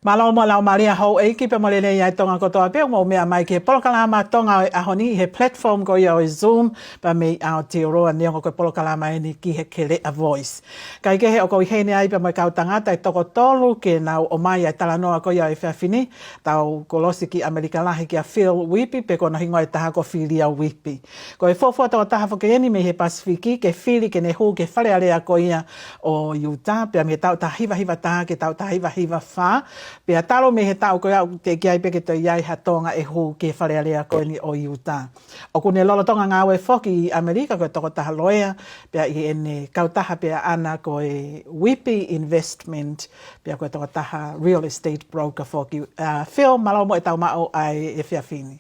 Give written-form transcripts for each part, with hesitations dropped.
Malo mo lao Maria ho e ki pe mo le ia tonga ko toa pe mo mea mai ke polokalama tonga a honi he platform ko ia o Zoom pa me a te roa ni ko polokalama ni ki he kele a voice. Kai ke he o ko he ni ai pe mo ka tangata e toko tolu ke na o mai ai tala noa ko ia e fafini tau kolosi ki Amerika lahi ki a Phil Wipi pe ko na hingo e taha ko Philia Wipi. Ko e fofo to taha fo ke ni me he Pasifiki ke Phili ke ne hu ke fale ale a ko ia o Utah pe me tau ta hiva taha ke tau ta hiva fa Pea talo me he tau koe au te kiai peke to iai hatonga e hu ke wharearea koe ni o Utah. O kune lolo tonga ngā ue whoki i Amerika koe toko taha loea, pea i ene kautaha pea ana koe Wipi Investment, pea koe toko taha real estate broker whoki. Phil, malo mo e tau mao ai e whiawhini.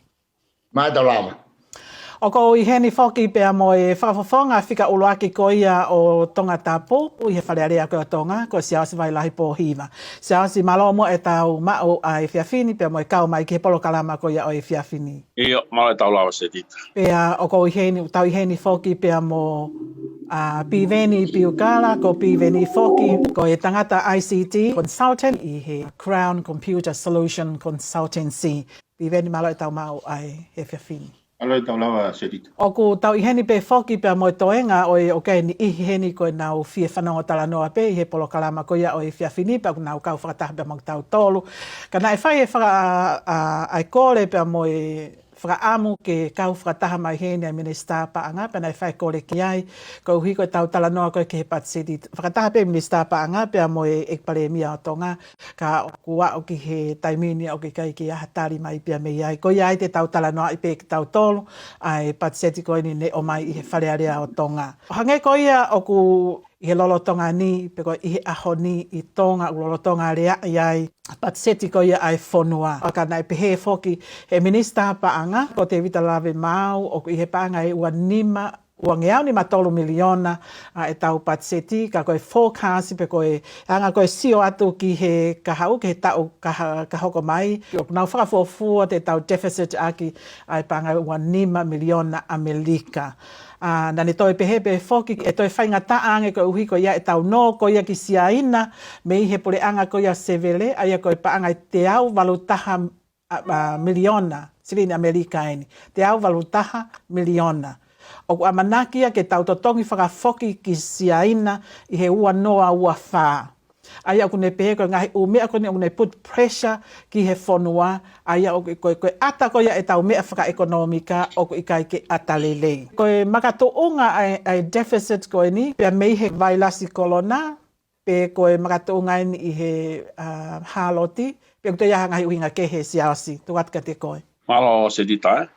Mai tau lama. O ko i heni whoki pea mo e whakafofonga whika uluaki ko ia o tonga tapo, i he wharearea koe o tonga, ko siawasi vai lahi po hiva. Siawasi malo mo e tau mao ai whiawhini, pea mo e kau mai ki he polo kalama ko ia o e whiawhini. Iyo, malo e tau lawa se tita. Pea o ko i heni, tau i heni whoki pea mo Piveni Piukala, ko Piveni whoki, ko e tangata ICT Consultant, i he Crown Computer Solution Consultancy. Piveni malo e tau mao ai he whiawhini. Alo tau lawa se tita. O ku tau i heni pe whoki pe mo toenga o e okay ni ihi heni koe nau fie whanonga tala noa pe i he polo kalama ko ia o e whiawhini pe nau kau whakataha pe mo tau tolu. Kana e whai e whaka ai kore pe mo e whakaamu ke kau whakataha mai heni a minister pa anga pe nai whai kore ki ai ko uhi koe tau tala noa koe ke he patsiti. Whakataha pe minister pa anga pe mo e ekpare mia o tonga ka kua o ki he taimini o ki kai ki aha tari mai pe me iai. Ko iai te tau tala noa i pe ki tau tolu ai patseti ko ni ne o mai i he wharearea o tonga. Hange ko ia o ku i he lolo tonga ni, pe ko i he aho ni i tonga, u lolo tonga rea iai, patseti ko ia ai whonua. O ka nai pehe whoki he minister paanga, ko te vita lawe mau, o ku i he paanga e ua nima, ua ngeau ni matolu miliona e tau patseti, ka koe forecast, pe koe anga koe sio atu ki he kahau, ki he tau kahoko mai, o nau whakafuafua te tau deficit aki ai paanga ua nima miliona Amerika. Nani toi pehe pe whoki e toi whainga taange ko uhi ko ia e tau no ko ia ki siaina me i he pule anga ko ia sevele aia ko e paanga i te au valutaha miliona silini Amerika eni. Te au valutaha miliona. O ku amanakia ke tau totongi whakafoki ki siaina i he ua noa ua whaa. Aia kune pehe ko ngahi u mea kone unei put pressure ki he whonua aia o koe ata ko ia e tau mea whaka ekonomika o ko ikai ke atalele. Koe makato unga ai deficit koe ni pia mei he vailasi kolona pe koe makato unga i he haloti pe kuto ia ngahi uhinga ke he siasi. Tuatka te koe. Malo se tita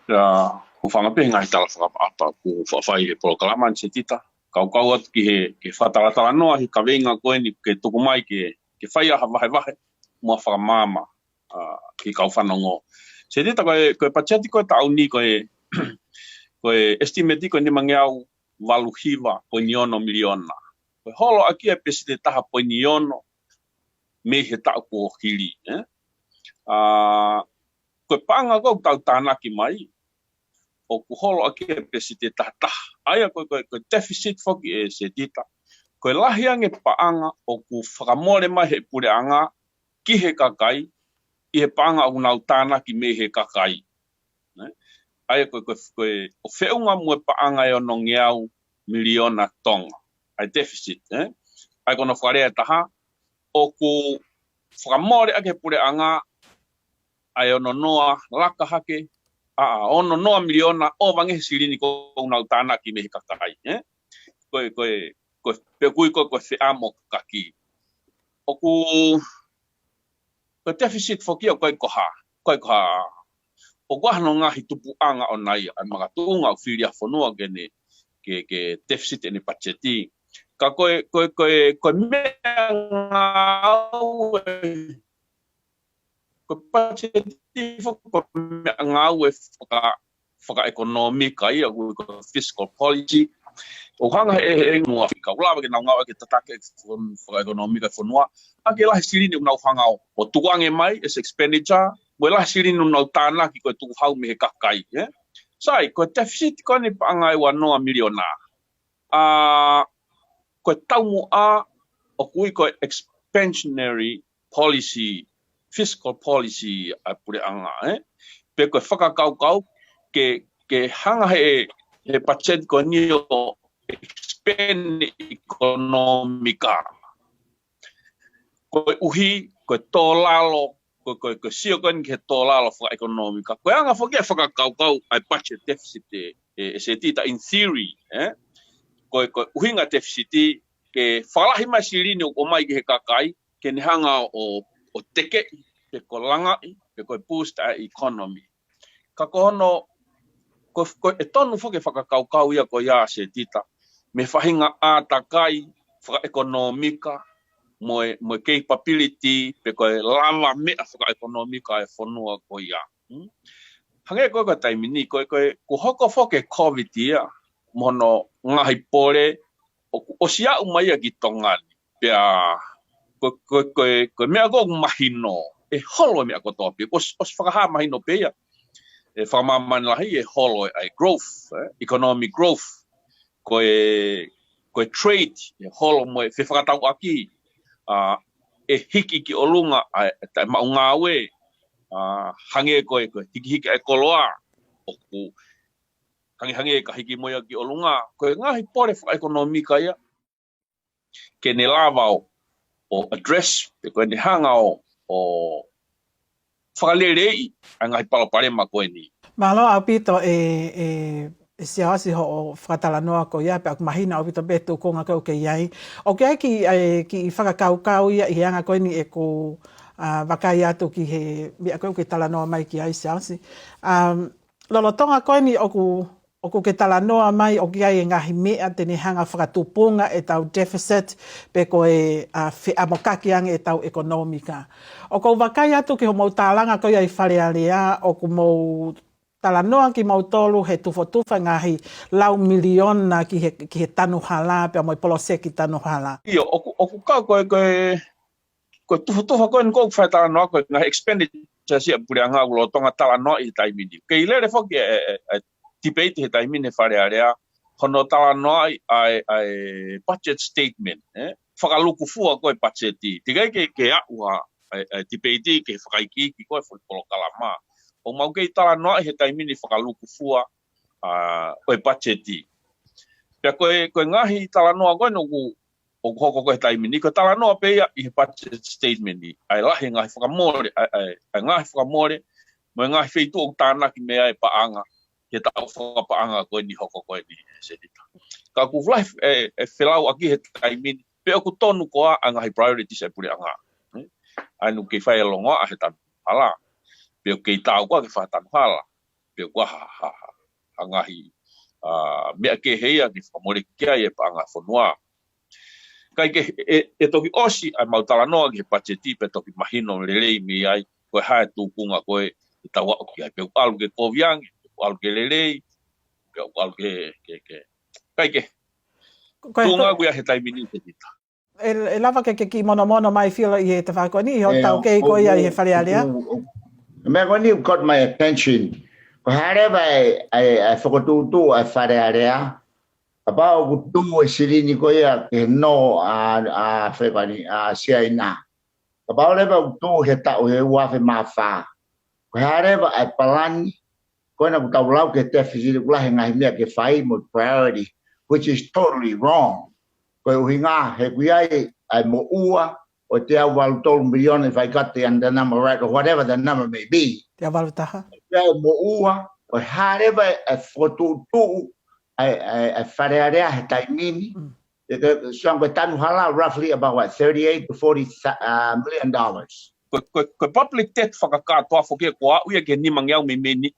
ku whangape ngahi tala whakapata ku whawhai he polo kalaman se tita. Kau atu ki he whataratara noa hi ka wenga koe ni ke tuku mai ke whai aha wahe mua whakamama ki kau whanongo. Se tita koe pachati koe tau ni koe estimate koe ni mangeau waluhiva poiniono miliona. Koe holo aki e pesi te taha poiniono me he tau ko hili. Koe panga koe tau tānaki mai. O ku holo aki e pesi te tata. Aia koe deficit foki e se tita. Koe lahiange paanga o ku whakamore mai he pure anga ki he kakai i he paanga o nau tānaki me he kakai. Aia koe o whiunga mue paanga e ono ngeau miliona tonga. Ai deficit. Ai kono wharea taha o ku whakamore ake pure anga ai ono noa laka hake ono noa miliona o wange silini ko unau tānaki me he kakai. Koe pekui koe whiamo kaki. O ku deficit whoki o koe koha. O kuahano ngahi tupu anga o nai ai mga tuunga o whiria whanua ke deficit ene pacheti. Ka koe mea ngau ko pacheti ko mea ngau e whaka-ekonomika ia ko fiscal policy. O hanga e ngua whika. Ulawa ke nau ngau ke tatake whaka-ekonomika whanua. Ake lahi sirini unau hangau. O tuange mai as expenditure. Mo lahi sirini unau tānaki koe tuku hau me he kakai. Sai, ko deficit ko ni paangai wanoa miliona. Ko tau mua o kui ko expansionary policy fiscal policy ai pure anga pe ko whakakaukau ke hanga he budget ko ni o expand economica ko uhi ko tolalo ko sio kon ke tolalo for economica ko anga whakakaukau ai budget deficit se tita in theory ko uhi nga deficit ke whalahi masiri ni o mai ke kakai ke ni hanga o teke ke ko langa ke ko boost a economy ka kono ko tonu fo ke whakakaukau ia ko ia se tita me whahinga a takai whaka economica mo capability pe ko lama me whaka economica e whanua ko ia hange ko taimini ko hoko fo ke covid ia mono ngahi pore o sia umai ki tongani pea ko mea go mahino e holo mea ko topi os whakaha mahino pea e whamaman lahi e holo ai growth economic growth ko trade e holo mo e whakatau aki e hiki ki olunga ta maunga we hange ko hiki e koloa o ku hange ka hiki mo ki olunga ko ngahi pore economica ia ke ne lava o address pe ko ne hanga o whakalelei anga i palapare ma koe ni. Malo au pito siawasi ho o whakatalanoa ko ia pe aku mahina au pito betu ko ngā kau ke iai. O ke ai ki whakakaukau ia i anga koe ni e ko wakai atu ki he mea koe ke talanoa mai ki ai siawasi. Lolotonga koe ni oku ke talanoa mai o ki ai e ngahi mea tene hanga whakatupunga e tau deficit pe ko e amokaki ang e tau ekonomika. O kou wakai atu ki ho mau tālanga koe ai wharearea o ku mau talanoa ki mau tolu he tufotufa ngahi lau miliona ki he tanu hala pe mo polose ki tanu hala. Iyo oku kau ko tufotufa koe nko whai talanoa koe ngahi expenditure si apuri anga ulo tonga talanoa i taimini. Ke ilere foki debate he taimini wharearea hono talanoa ai budget statement. Whakaluku fua koe budgeti. Tikai ke aua debate ke whakaiki ki koe whakolo kalama. O mau kei talanoa he taimini whakaluku fua koe budgeti. Pea koe ngahi talanoa koe noku o hoko koe taimini. Ko talanoa peia i he budget statement ni. Ai lahi ngahi whakamore, ai ngahi whakamore, mo ngahi wheitu o tānaki mea e paanga. Ke tau whakapaanga koe ni hoko koe ni sedita. Ka ku vlahi e whelau aki he taimini. Pea ku tonu koa a ngahi priorities e puri anga. Ainu kei whai alongoa a he tanu hala. Peo kei tau koa ke whai tanu hala. Peo koa hangahi mea ke heia ki whamore kia e paanga whanua. Kai ke e toki osi ai mau talanoa ki he pacheti pe toki mahino lelei mi ai koe hae tūpunga koe i tau au ki ai. Peo alu ke koviangi, peo alu ke lelei, peo alu ke kai ke tūnga kuia he taimini te tita. E lava ke ki mono mai whila i he te whako ni, ho tau kei ko ia i he wharearea. Mea koe ni got my attention. Ko hareva e whakatūtū e wharearea. Apa o kutu e sirini ko ia ke no a whekani a siaina. Apa o lewa kutu he tau he uafe mawha. Ko hareva e palani. Ko ina kutau lau ke deficit kula he ngahi mea ke whai mo priority, which is totally wrong. Ko uhinga he kuiai ai mo ua o te au walu tolu milione if I got the number right or whatever the number may be. Te walu taha. Te au mo ua o hareva e whakatūtū I wharearea he taimini. So I'm tanu hala roughly about what, 38 to 40 million dollars. Ko public debt whakakatoa whoke koa uia ke ni mangiau me meni.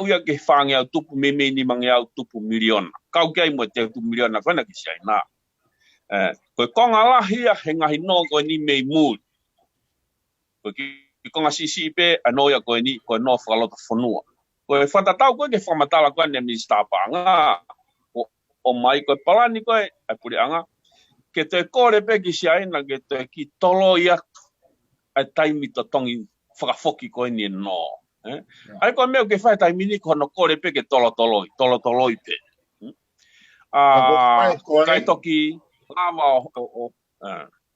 Uia ke whangiau tupu me meni mangiau tupu miliona. Kau kei mo te tupu miliona whena ki siai nā. Ko konga lahia he ngahi no ko ni mei mood. Ko ki konga sisi pe anoia ko ni ko no whakalota whanua. Ko e whatatau koe ke whamatala koe ne Minister Panga. O mai koe palani koe, ai puri anga. Ke te kore pe ki siaina, ke te ki tolo i atu. Ai taimi to tongi whakafoki koe ni no. Ai koe meo ke whai taimini ko no kore pe ke tolo pe. Kai toki lama o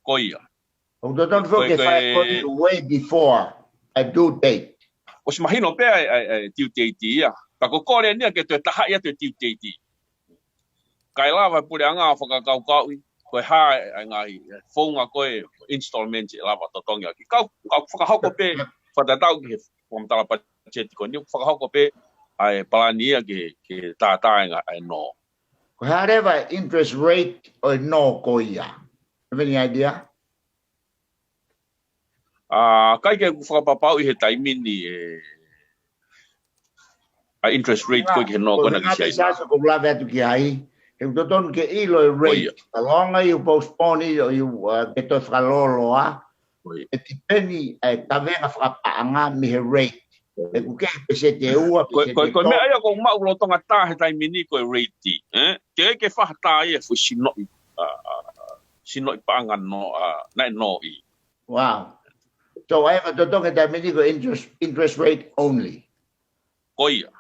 koia. O toton fo ke fai way before a due date. O si mahino pe ai tiu teiti ia. Pa ko kore ni ke te taha ia te tiu teiti. Kai lava pure anga whakakau koe ha ngai whaunga koe installment lava totongi aki. Kau whakahoko pe whatatau ki he whamtala pacheti ko ni whakahoko pe ai palani ia ke tātāenga ai no. Ko hareva interest rate o no ko ia. Have any idea? Kai ke whakapapau i he taimini interest rate koe ke no kona ki siai. Ko ngā ko lava atu ki ai. He toton ke ilo rate. The longer you postpone it or you get to whakaloloa, e ti peni tawenga whakapaanga mi he rate. E kuke pese te ua, pese te tō. Koe mea ia ko mau lotonga tā he taimini koe rate. Te ke whahata ia fu sinoi paanga no, nai no i. Wow. So I have a totonga taimini ko interest rate only. Koia.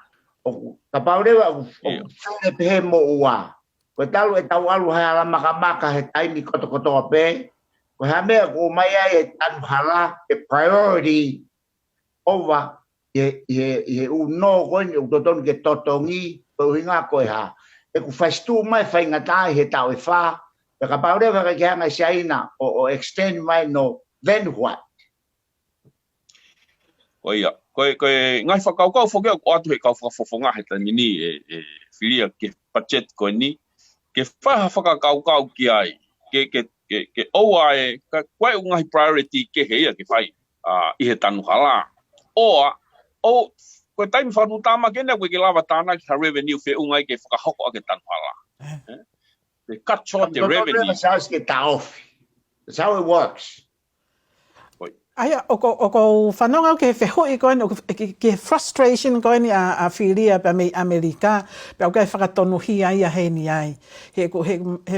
Ka paurewa, o tūne pehe mo ua. Ko talu e tau alu hai ala maka he taimi kotokotoa pe. Ko hea mea ko mai ai he tanu hala, he priority over he uno koe ni utoton ke totongi, ko hinga koe ha. E ku whaistu mai whaingatai he tau e wha. E ka paurewa ka hanga siaina o extend mai no, then what? Koia. Koe ngai whakaukau whakea ko atu he kau whakafofonga he taimini whiria ke budget koe ni. Ke whaha whakakaukau ki ai, ke oua koe ungahi priority ke heia ke whai i he tanu hala. Koe taimi whanu tāma kene koe ke lawa tāna ki ha revenue whi ungai ke whakahoko a ke tanu hala. They cut short the revenue. That's how it works. Aia, o ko whanonga ke whehui koe, ke frustration koe ni a whiria pa me Amerika, pe au kai whakatonu hi ai a hei ai. He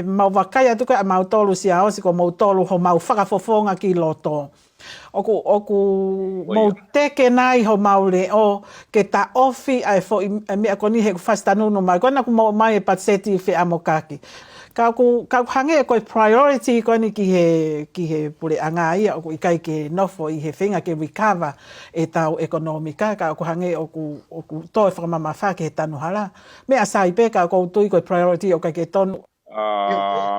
mau wakai atu koe a mau tolu si a osi ko mau tolu ho mau whakafofonga ki loto. Oku mau teke nai ho mau le o ke ta ofi ai fo i mea koni he whastanunu mai. Koe na ku mau mai e patseti whi amokaki. Kau hange koe priority koe ni ki he pure anga ia o i kai ke nofo i he whinga ke recover e tau ekonomika ka ku hange oku toi whakamama wha ke he tanu hala. Mea sai pe ka kou tui koe priority o kai ke tonu.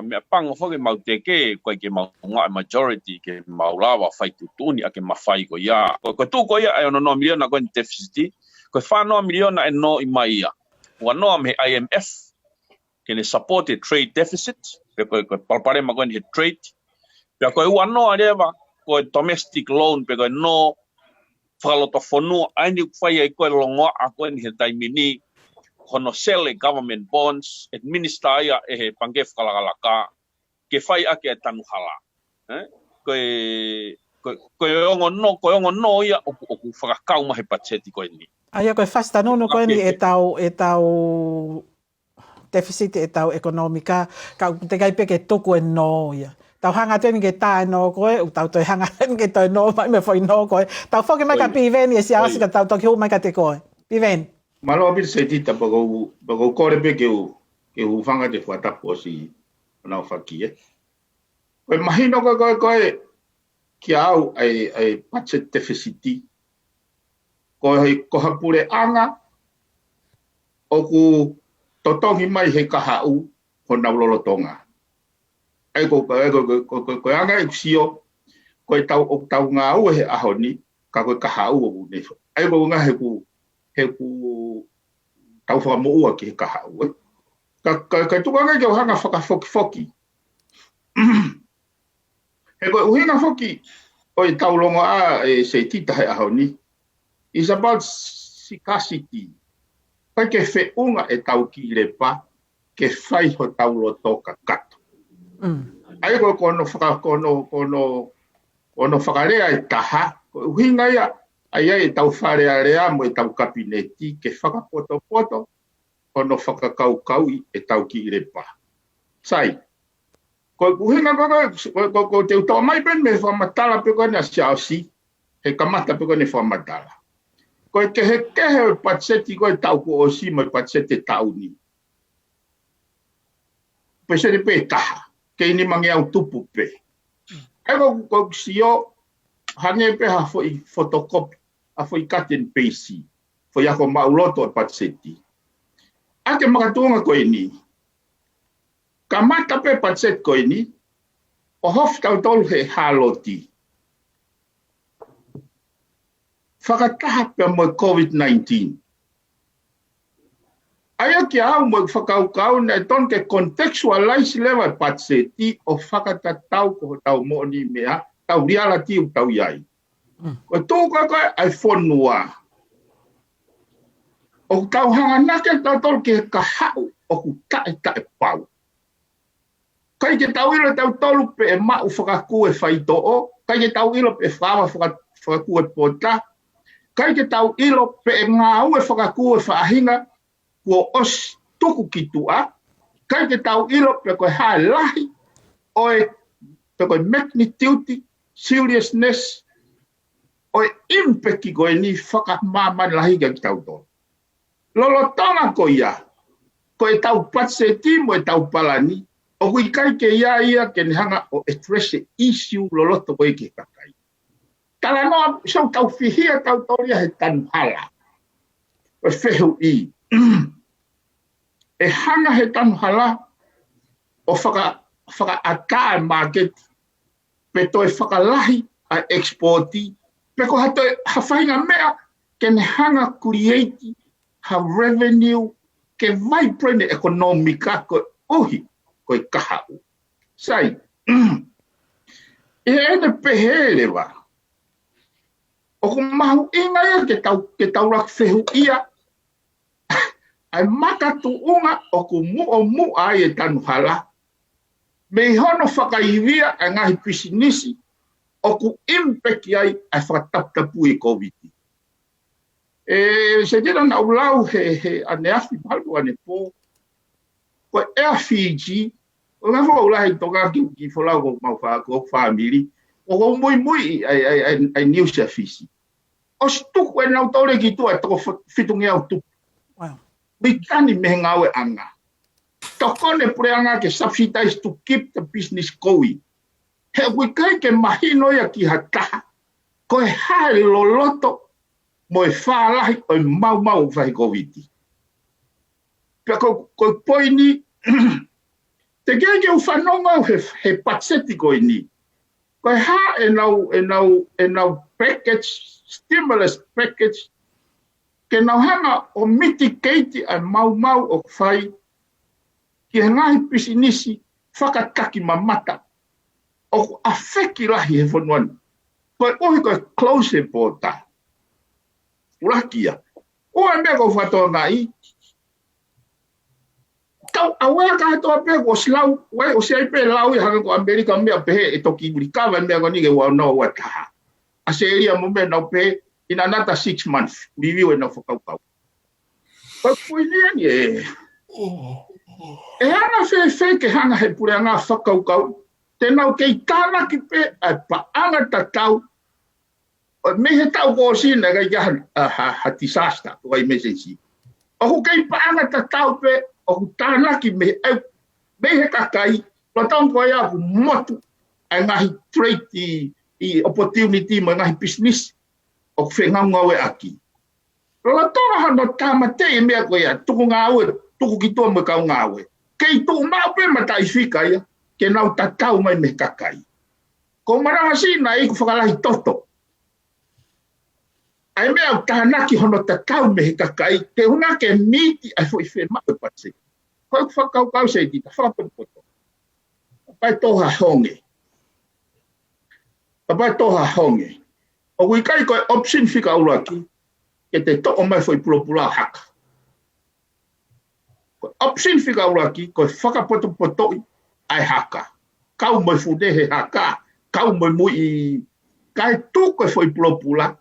Mea pango whake mau teke koe ke mau ngā majority ke mau lawa whai tutuni a ke mawhai ko ia. Koe tū ko ia e ono no miliona koe ni deficit. Koe whanoa miliona e no i mai ia. Ua noa me IMF. Kene supported trade deficit, koe palpare ma koe he trade. Pea koe ua noa rewa, koe domestic loan, pe koe no whakaloto whanua, aini whai ai koe longoa a koe ni he taimini, hono sell government bonds, administer ia e he pange whakalakalaka, ke whai ake e tanu hala. Koe ongo no ia, oku whakakau ma he pacheti koe ni. Aia koe whastanunu koe ni e tau deficit e tau ekonomika, ka te kai peke tuku e no ia. Tau hanga tēni ke tā e no koe, u tau toi hanga tēni ke toi no, mai me whoi no koe. Tau whoke mai ka piven i e si awasi ka tau toki hu mai ka te koe. Piven. Malo apir se tita pako kore pe ke u whanga te whatapo si nau whaki e. Koe mahino koe ki au ai budget deficiti. Koe pure anga o ku totongi mai he kahau ho naulolotonga. Ai ko anga eksio ko tau ngā au he ahoni ka ko kahau o ne. Ai ko nga he ku tau whamo ua ki he kahau. Ka tukanga ki o hanga whakafoki. He ko uhinga foki o i tau longo a se tita he ahoni. It's about scarcity. Pai ke whiunga e tau ki le pa, ke whai ho tau loto ka kato. Ai kono whakarea e taha, uhinga ia, ai e tau wharea rea mo e tau kabineti, ke whakapoto, kono whakakaukau e tau ki le pa. Sai, ko uhinga ko te utoa mai pen me whamatala pe koe na siaosi, he kamata pe koe ne whamatala. Koe kehe patseti koe tau ko osi mai patseti tau ni. Pesere pe taha, ke ini mangi au tupu pe. ko sio hange pe ha foi photocopy a foi cut and paste foi ako mauloto e patseti ake makatunga ko ini kamata pe patset ko ini o hof tautol he haloti whakataha pe mo COVID-19 aya ki au mo whakaukau na ton ke contextualize lewa patseti o whakatatau ko tau mo ni mea tau reality u tau iai. Ko tō koe ai whonua. O tau hanga nake tau tol ke ka hau o ku tae pau. Kai ke tau ilo tau tolu pe e mau whakaku e whaitoo, kai ke tau ilo pe whawa whakaku e pota, kai ke tau ilo pe e ngau e whakaku e whaahinga kua os tuku ki tua, kai ke tau ilo pe koe hae lahi, oe pe koe magnitude, seriousness, oe impeki koe ni whakamamani lahi ki tau tō. Lolo tonga ko ia, koe tau patseti mo e tau palani, o kui kai ke ia ke ni hanga o address the issue loloto koe ke kakai. Tala noa, so tau whihia tau toria he tanu hala. Koe whehu i. E hanga he tanu hala o whaka ata e market pe toi whakalahi a exporti pe ko hato hawhainga mea ke ne hanga create ha revenue ke vibrant economica ko uhi ko kahau. Sai, e ene pehere wa. O ko mahu inga ia ke tau rak whehu ia ai makatu unga o ku mu ai e tanu hala. Me hono whakaivia a ngahi pisinisi o ku impeki ai a whakataptapu e COVID. Se tira na ulau he ane afi malu ane po. Ko e a Fiji, o nga fo ulahi toka ki wholau ko mau ko family, o ko mui ai New Fiji. O stuku e nau tole ki tua toko fitungi au tupu. Mikani me ngawe anga. Tokone preanga ke subsidize to keep the business going. He wikai ke mahino ya ki hataha. Ko e hae loloto mo e whaalahi o e mau vai COVID. Pea ko poini, te kege u whanonga he patseti ko ini. Ko e ha e nau package, stimulus package, ke nau hanga o mitigate a mau o whai, ki he ngahi pisinisi whakataki mamata, o a wheki lahi he whanuanu. Ko e ohi ko e close e pōta. Urakia. O e mea ko whatoa ngai. Tau awea ka hatoa pēr ko slau, wai o sei pēr lau i hanga ko Amerika mea pehe e toki uri kawa mea ko nige wau no wataha. A se eria mo mea nau pehe, in another 6 months, review e nau whakaukau. Ko pui niani e. E hana whewhe ke hanga he pure anga whakaukau, te nau kei tāna ki pe a paanga tatau, o me he tau ko sina ga yahan ha disaster, o ai emergency. O hu kei paanga tatau pe, o hu tāna ki me he kakai, lo tau ko ia hu motu, a ngahi trade i opportunity mo ngahi business, o whengaunga we aki. Lo tonga hano tāmate e mea ko ia, tuku ngāwe, tuku ki tō me kau ngāwe. Kei tū mau pe matai whika ia, ke nau tatau mai me kakai. Ko maranga sina i ku whakalahi toto. Ai mea tānaki hono tatau me he kakai, ke hunga ke miti ai fo i whenma e patse. Koe ku whakau se i tita, whakapoto. Pai toha honge. Pai toha honge. O kui kai koe option whika uraki, ke te toko mai fo i pulopula haka. Koe option whika uraki, koe whakapoto ai haka. Kau mai fude he haka, kau mai mui i kai tū koe fo i pulopula,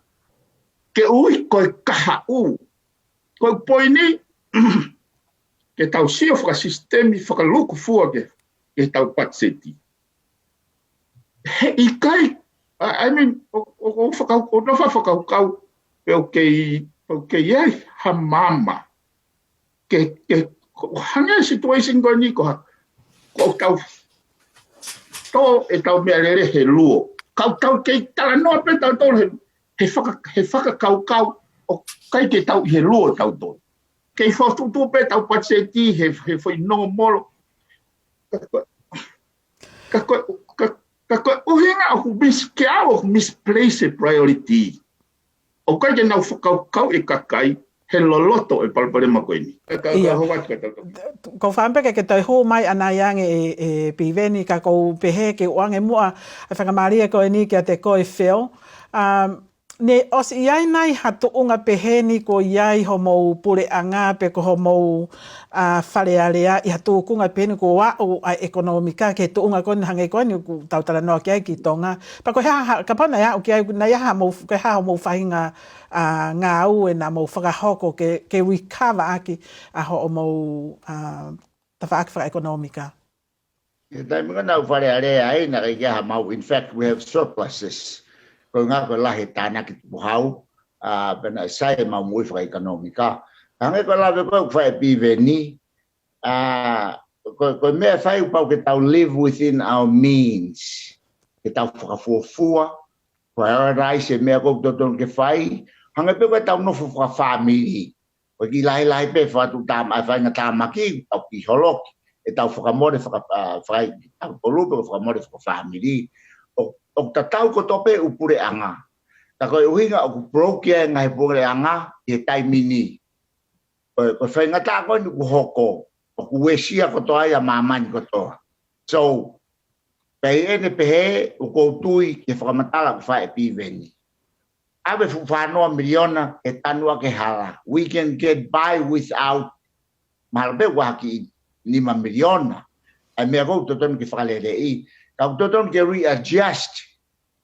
ke ui koe kaha u. Koe poini, ke tau sio whaka sistemi, whaka luku fua ke tau patseti. He i kai, I mean, o nofa whakaukau, pe o kei ai ha mama, ke hanga situation koe ni ko tau tō e tau mea rere he luo. Kau kei tala noa pe tau tō he whakakau o kai ke tau he luo tau tō. Kei whaututu pe tau patseti he whai nongo molo. Ka koe uhinga o ke ao misplace priority. O kai ke nau whakakau e kakai he loloto e palpare makoe ni. Ko whampeke ke tau hō mai ana iange e piveni ka kou pehe ke uange mua e whakamaria koe ni kia te koe wheo. Ne os iai nai hatu unga pehe ni ko iai ho mou pure anga pe ko ho mou wharearea i hatu kunga pehe ni ko wao a ekonomika ke tu unga koni hange koe ni ku tautara noa kia ki tonga. Pa ko hea ka pana ia o kia na ia ha mou whahinga ngā au e na mou whakahoko ke recover aki a ho o mou tawhaaki ekonomika. Tai mga nau wharearea ai na kai kia mau. In fact, we have surpluses. Ko ngā koe lahe tāna ki tupuhau, pena sai mau mui whaka ekonomika. Hange koe lawe koe whae pive ni, koe mea whai upau ke tau live within our means. Ke tau whakafuafua, prioritize e mea koe totonu ke whai, hange pe koe tau nofu whaka family. Koe ki lahi pe whatu tāma, whainga tāmaki, tau ki holoki, e tau whakamore whai, tau tolupe whakamore whaka family. O tatau ko tope upure anga. Ta koe uhinga o ku brokia ngai pure anga i tai mini. Ko whainga tā koe ni ku hoko. O ku wesia ko toa ia mamani ko toa. So, pei ene pehe u koutui ke whakamatala ku whae piveni. Awe whanoa miliona e tanua ke hala. We can get by without malape waki 5 miliona. Ai mea kou totonu ke whakalelei. Kau totonu ke readjust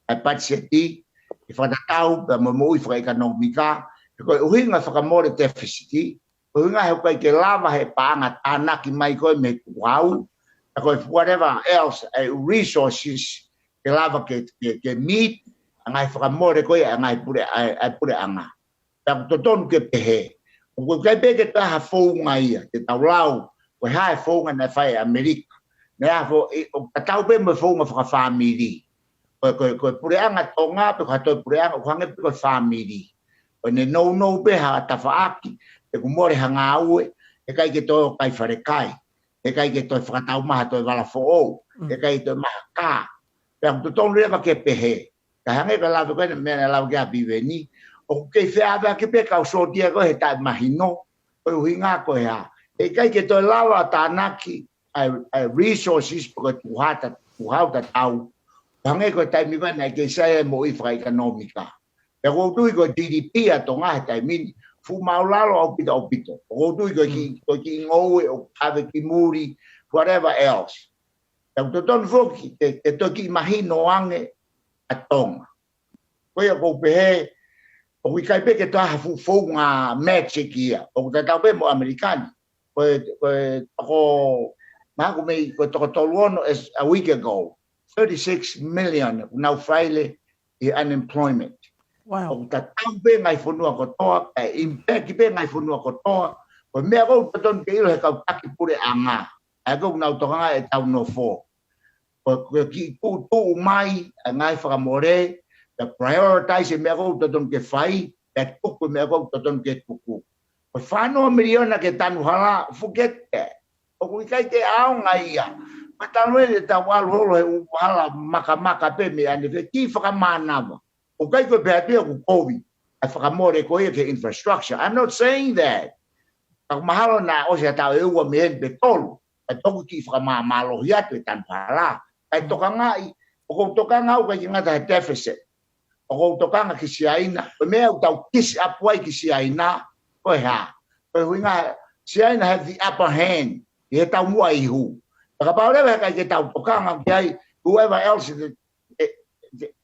ai patseti i whatatau pa mamui whakaekonomika koe uhinga whakamore deficit uhinga he koe ke lava he paanga tānaki mai koe me kuhau koe whatever else resources ke lava ke meet angai whakamore koe angai pure anga ta totonu ke pehe koe kai peke taha whaunga ia te tau lau koe hae whaunga na whae Amerika nea o tatau pe me whaunga whakafamili koe pureanga tonga pe katoe pureanga uhange pe koe family. O ne no pe ha tafaaki e kumore hanga aue e kai ke toi kai wharekai e kai ke toi whakatau maha toi wala fo'ou e kai toi maha kā pe ang tutong rea ke pehe ka hange ka lawe koe mena lawe ke api veni o kei wheawa ke pe kau sotia koe he tai mahino koe uhinga koe ha e kai ke toi lawa tānaki ai resources koe tuhau tatau hange ko tai mi na ke sai mo I whaka ekonomika. Pe ko tui ko GDP a tonga he tai mi fu maulalo au pito. Ko tui ko ki ngoe o ave ki muri whatever else. Pe ko ton foki te toki mahino ange a tonga. Ko ia ko pehe o wi kai pe ke ta fu nga magic ia. O ta ta pe mo americani. Ko ma ko me ko to toluono as a week ago. 36 million now fraile I unemployment. Wow. O tatau pe ngai fonua ko toa, impact pe ngai fonua ko toa. Ko mea ko paton ke ilo he kau taki pure anga. Ai ko nau toka e tau no fo. Ko ki tu mai ngai whakamore, the prioritize mea ko paton ke whai, et kuku mea ko paton ke kuku. Ko whanoa miliona ke tanu hala, forget that. O kai te ao ngai ia. Matalwe ta wal holo e wala maka pe me ane fe ki whakamanawa. O kai ko pētia ku COVID, ai whakamore ko ia ke infrastructure. I'm not saying that. Ako mahalo na o siya tau e ua me en betolu. Ai toku ki whakamamalo hiatu e tanpala. Ai toka ngai, o kou toka ngau kai ki ngata he deficit. O kou toka nga ki siaina. O mea u tau kisi apuai ki siaina. Koe ha. Koe huinga, siaina have the upper hand. I he tau mua ihu. Kapaolewa kai ke tau tokanga ki ai whoever else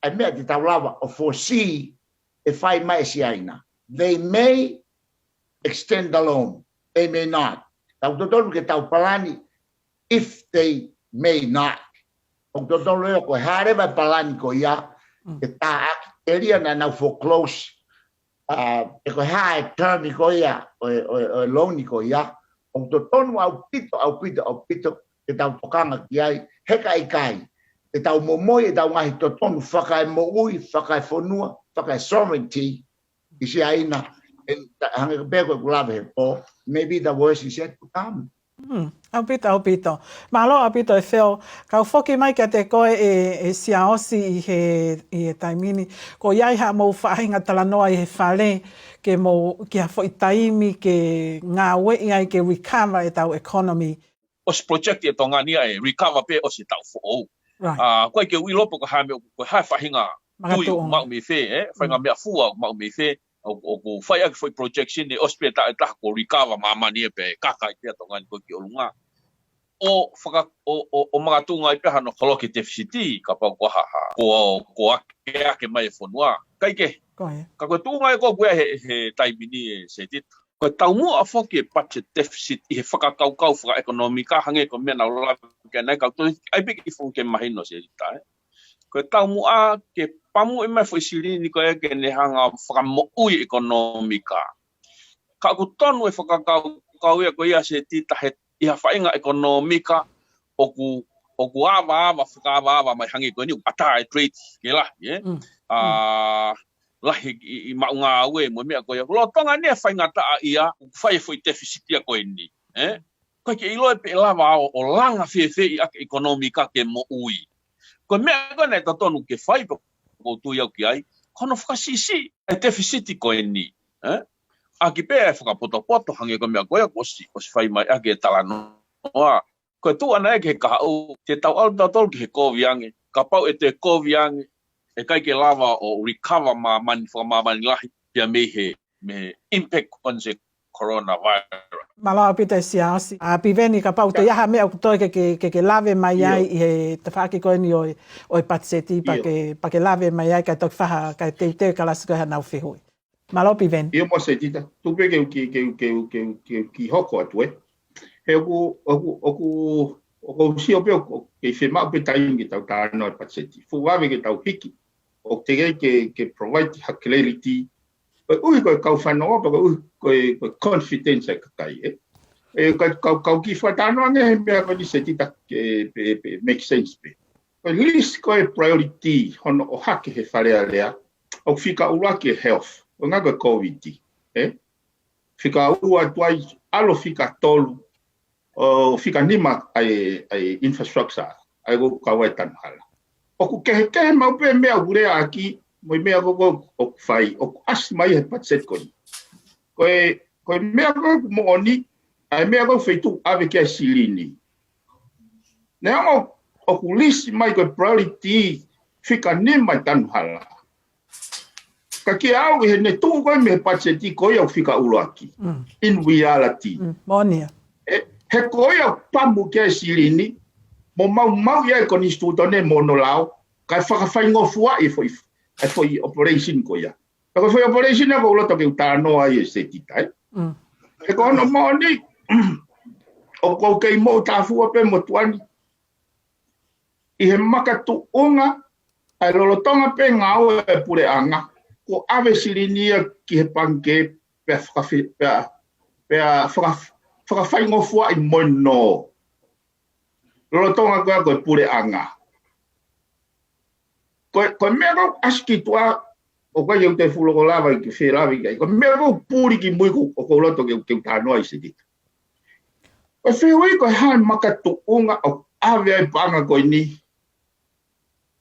I met the tau lava or foresee if I may siaina. They may extend the loan. They may not. Tau totonu ke tau palani if they may not. Tau totonu ko hareva palani ko ia ke ta area na now foreclose ko ha term ko ia o loan ko ia. Tau totonu au pito ke tau tokanga ki ai heka ikai e tau momoi e tau ngahi totonu whakae mo ui, whakae whonua, whakae sovereignty i se aina e hange peko e kulawe he po, maybe the worst is yet to come. Au pito. Malo au pito e wheo. Kau whoki mai kia te koe e siaosi i he taimini. Ko iai ha mou whaahinga talanoa i he whale ke mou kia fo i taimi ke ngā wei ai ke recover e tau economy. Os project e tonga nia e recover pe o se tau fo'ou. Right. Koe ke uilopo ko hame ko hai whahinga tui o mau me fe, whahinga mea fua o mau me fe, o ko whai ake foi projection e ospe ta e taha ko recover mamani e pe kaka i pia tonga ni koe ki olunga. O mga tunga i peha no koloke deficiti, ka pau ko haha, ko ake mai e whonua. Kaike, ka koe tunga e ko kua he taimini e se tit. Koe tau mua a whoki e budget deficit i he whakakaukau whaka ekonomika, hange ko mea nau lawa kia nei kau tui, ai piki i whunke mahino se ita. Koe tau mua ke pamu e mai whaisiri ni koe ke ne hanga whakamoui ekonomika. Ka ku tonu e whakakaukau ia ko ia se tita he iha whainga ekonomika o ku awa whakawa mai hangi koe ni ata e trade ke lahi, lahi i maunga aue mo mea koe lo tonga ne whainga taa ia whai foi deficit ia koe ni. Koe ke ilo e pe lava o langa whiewhe i ake ekonomika ke mo ui. Koe mea koe nei tatonu ke whai pa ko tui au ki ai, kono whakasisi e deficit koe ni. Aki pēr e whakapoto hange ko mea koe o si whai mai ake talanoa. Koe tu ana eke he kahau, te tau au tau ki he kōwiange, ka pau e te kōwiange, e kai ke lava o recover mamani lahi, pia me impact on the coronavirus. Malawa pita e siaosi. Piveni ka pau te iaha mea kutoe ke lave mai ai i he te whaake koe ni oi patseti pa ke lave mai ai kai toki whaha kai te kalasi koe hanau whihui. Malo piveni. Ia mo se tita, tupe ki hoko atu e. He oku si ope ke whema upe taingi tau tāna e patseti. Fuwawe ke tau hiki. O te ke provide clarity. Ui koe kau whanoa, koe confidence e kakai e. Kau ki whatanoa nge he mea koe ni se tita make sense pe. Koe list koe priority hono o hake he wharea lea. O whika ura ke health. O ngā koe COVID. Whika ua tuai alo whika tolu. O whika nima ai infrastructure. Ai go kawai tanhala. O ku kehe maupe mea urea aki. Moi mea koko o whai, o asi mai he patset koni. Koe mea koko mo oni, ai mea koko whaitu ave kia silini. Nea o ku lisi mai koe priority, whika ne mai tanuhala. Ka kia au he ne tū koe me he patseti koe au whika uloaki. In reality. Monia. He koe au pamu kia silini, mo mau ia e koni stutone mono lao, kai whakawhai ngofua e fo ai foi operation ko ia. Ko foi operation ko lo to ke utano ai se titai. E ko no mo ni o ko ke mo ta fu pe mo tuani. I he makatu unga ai lo tonga pe ngau e pure anga. Ko ave silinia ki he panke pe fai ngo fu ai mono. Lo tonga ko pure anga. Ko mea kau aski tua o kai au te fuloko lava i ke wherawi kai. Ko mea kau pūri ki mui o kou loto ke utanoa i se dita. Ko whihui ko hai makatu unga o ave ai panga koe ni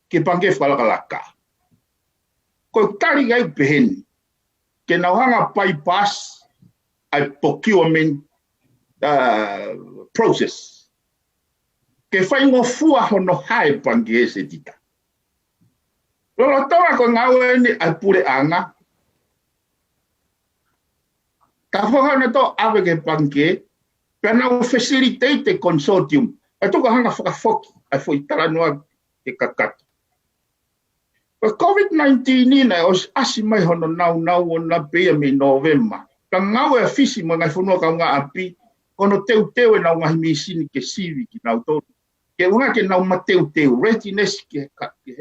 ke pange whalakalaka. Ko tari kai peheni ke nauhanga bypass ai procurement process. Ke whaingo fua hono hai pange e se dita. Lolo tonga ko ngau ni ai pure anga. Ka whaka na to awe ke panke, pena o facilitate consortium. Ai toka hanga whakafoki, ai fo itara noa ke kakatu. COVID-19 ni na o asi mai hono nau o na pia me November. Ka ngau e fisi mo ngai whanua ka ngā api, kono teu e nau ngahi misini ke sivi ki nau tonu. Ke unga ke nau mateu, readiness ke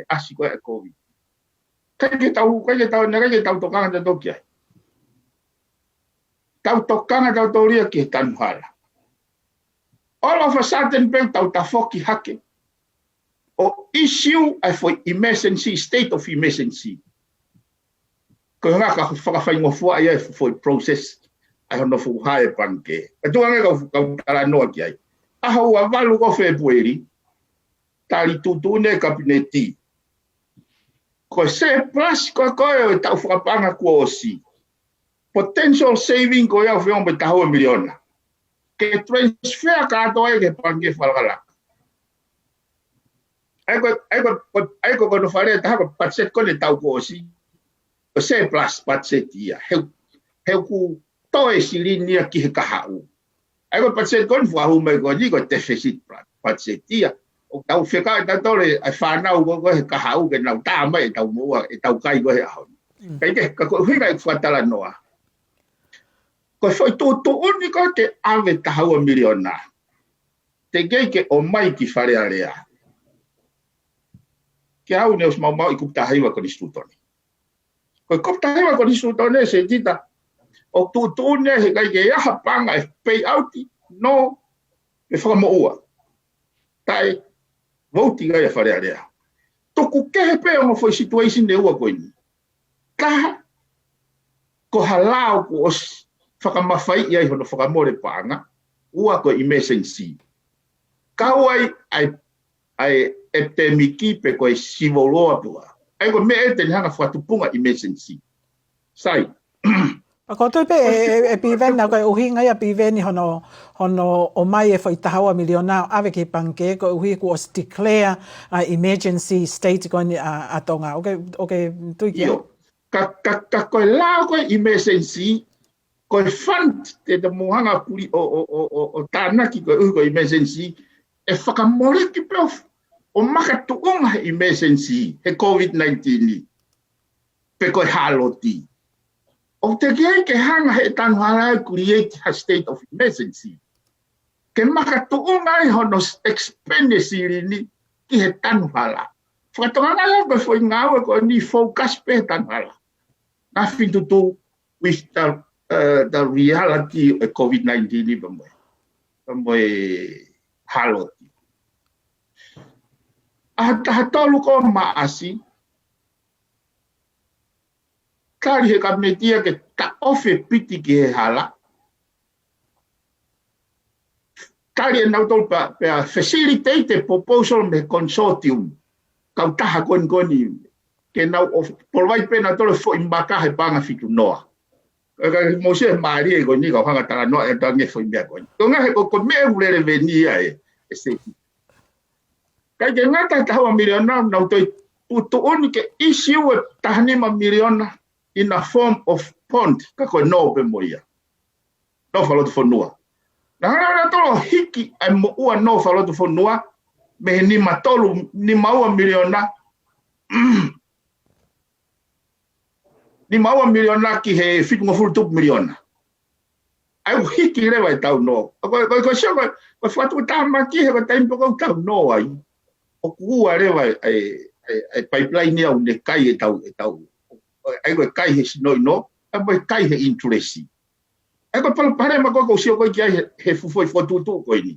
asi koe e COVID. Kai ke tau tokanga te tokia. Tau tokanga tau toria ke tanuhala. All of a sudden, pe tau ta foki hake. o issue ai foi emergency, state of emergency. Ko nga ka whakawhaingo fua ai foi process ai hono fu hae panke. E tu anga ka tala noa ki ai. Aha ua walu ko February, tali tutune kabineti. Ko se plus ko e tau whakapanga kua osi. Potential saving ko ia whiong be tahua miliona. Ke transfer ka ato ai ke panke whalakala. Aiko kono whare taha patset ko le tau ko osi. Ko se plus patset ia. Heu ku toe silinia ki he kahau. Aiko patset ko ni whahu mai ko ni ko deficit patset ia. O tau whika e tatore ai whanau ko he kahau ke nau tāma e tau mua e tau kai ko he ahon. Kai ke kako hinga e whatala noa. Ko foi tu uni ko te ave tahua miliona. Te gei ke o mai ki whare area. Ke au neus mau i kuptahiwa ko ni stutone. Ko kuptahiwa ko ni stutone se tita o tutune he kai ke iaha panga e pay outi no e whakamo ua. Tai vouti gai a whare area. Toku kehe pe o foi situation ne ua koe ni. Kaha ko halao ko os whakamawhai iai hono whakamore panga ua ko emergency. Kawai ai epidemiki pe koe sivoloa pua. Ai ko me e teni hanga whatupunga emergency. Sai. A koto pe e piven na koe uhi ngai a piveni hono o mai e whaitahaua miliona ave ki panke ko uhi ko os declare emergency state ko ni a tonga. Okay, tuiki. Ka koe lao koe emergency koe fund te muhanga puri o tānaki koe uhi koe emergency e whakamore ki pe o maka tuunga he emergency he COVID-19 ni. Pe koe haloti. O te kei ke hanga he tanu harai create a state of emergency. Ke maka tuunga i hono expenditure ni ki he tanu hala. Whakatonga ngai koe foi ngawe koe ni focus pe tanu hala. Nothing to do with the reality of COVID-19 ni pamoe haloti. Hatolu ko maasi. Kari he kametia ke ta ofe piti ki he hala. Kari e nautol pa facilitate proposal me consortium. Kau taha koni ke nau polvai pe nautol fo imbaka he panga fitu noa. Ka mose mari e koni kau hanga tala noa e tange fo imbia koni. Tonga he ko me ulere venia e seti. Kai ke ngata tawa miliona nautoi utuoni ke issue tahanima miliona in a form of pond kako no pe moia. No falo tu fonua. Na tolo hiki ai mo ua no falo tu fonua me ni matolu ni maua miliona. Ni maua miliona ki he fit mo full tup miliona. Ai hiki le vai tau no. Ko sio ko fatu tama ki he ko tempo ko tau no ai. O kua le vai ai pipeline ni au ne kai e tau ai ko kai he sino no ai kai he interest ai ko pare ma ko sio ko ki he foi fotu tu ko ni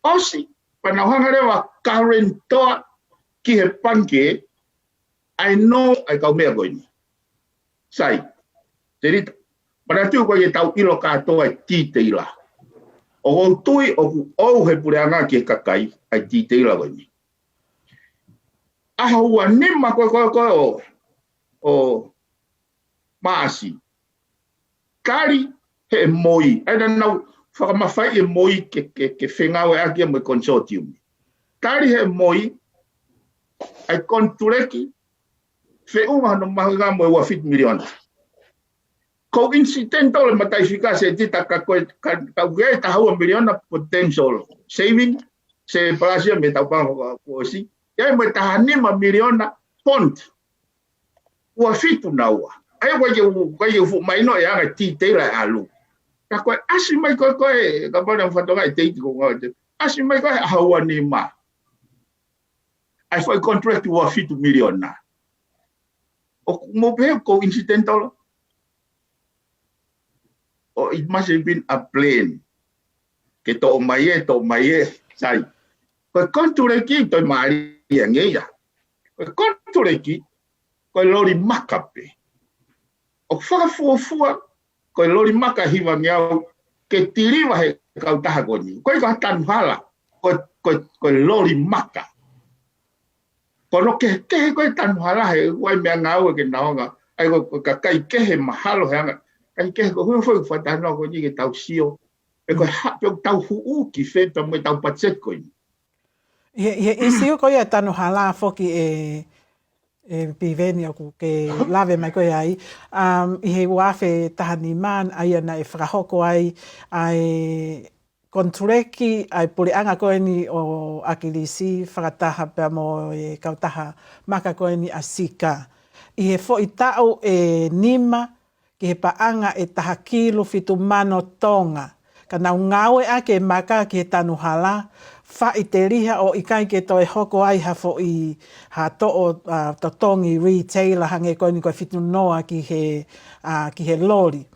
osi pana hanga le wa current to ki he panke I know ai ka me ko ni sai terita para tu ko ye tau ilo ka to ai ti te ila o tui o he pureanga ki kakai ai ti te ila ko ni aha ua nima ko o maasi. Kari he moi. Aina nau whakamawhai e moi ke whengawe aki mo consortium. Kari he moi ai kontureki wheunga no mahunga mo e wafit miliona. Coincidental le matai whika se tita ka uge tahua miliona potential saving se palasia me tau pango ko si. Ia mo tahanima miliona pond. Ua fitu na ua. Ai kwa ye fu mai no ya ti te la alu. Ka ko asi mai ko ka bona fatonga te ti ko ngode. Asi mai ko hawa ni ma. Ai foi contract ua fitu milion na. O mo be ko incidental. O it must have been a plane. Ke to mai sai. Ko konture ki to mari yang ia. Ko kontoreki ko lori makape. O whakafua ko lori maka hiwa ngiau ke tiriwa he kau taha koni. Ko ka tanwala ko lori maka. Kono ke ko tanwala he wai mea ngau ke naonga. Ai ko ka kai ke he mahalo he anga. Kai ke ko hu fatano ko ni ke tau sio. E ko ha pe tau hu ki fe pe mo tau pachet ko. Ia isi ko ia tanu hala foki piveni aku ke lave mai ko ai I he wafe tahani man ai na e whakahoko ai kontureki ai pureanga koe ni o akilisi whakataha pia mo e kautaha maka koe ni asika. I he fo I tau nima ki he paanga e taha kilo fitu mano tonga. Ka nau ngawe ake maka ki he tanu hala wha I te riha o I kai ke toi hoko ai ha fo I ha to o totongi retailer hange koe ni koe fitu noa ki he lori.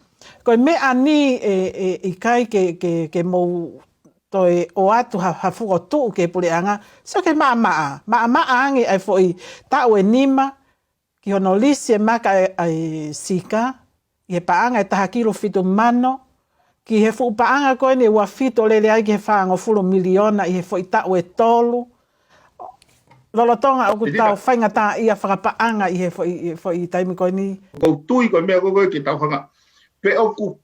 Koe mea ni I kai ke mou toi o atu ha fuko tuu ke pureanga, so ke maa ange ai fo I tau e nima ki hono lisi e maka ai sika, I he paanga e taha kilo fitu mano, ki he fu paanga koe ni ua fito lele ai ki he whaango fulu miliona I he fo I tau e tolu. Lolotonga o ku tau whainga tā ia whakapaanga I he fo I taimi koe ni. Ko tui ko mea koe ki tau hanga. Pe oku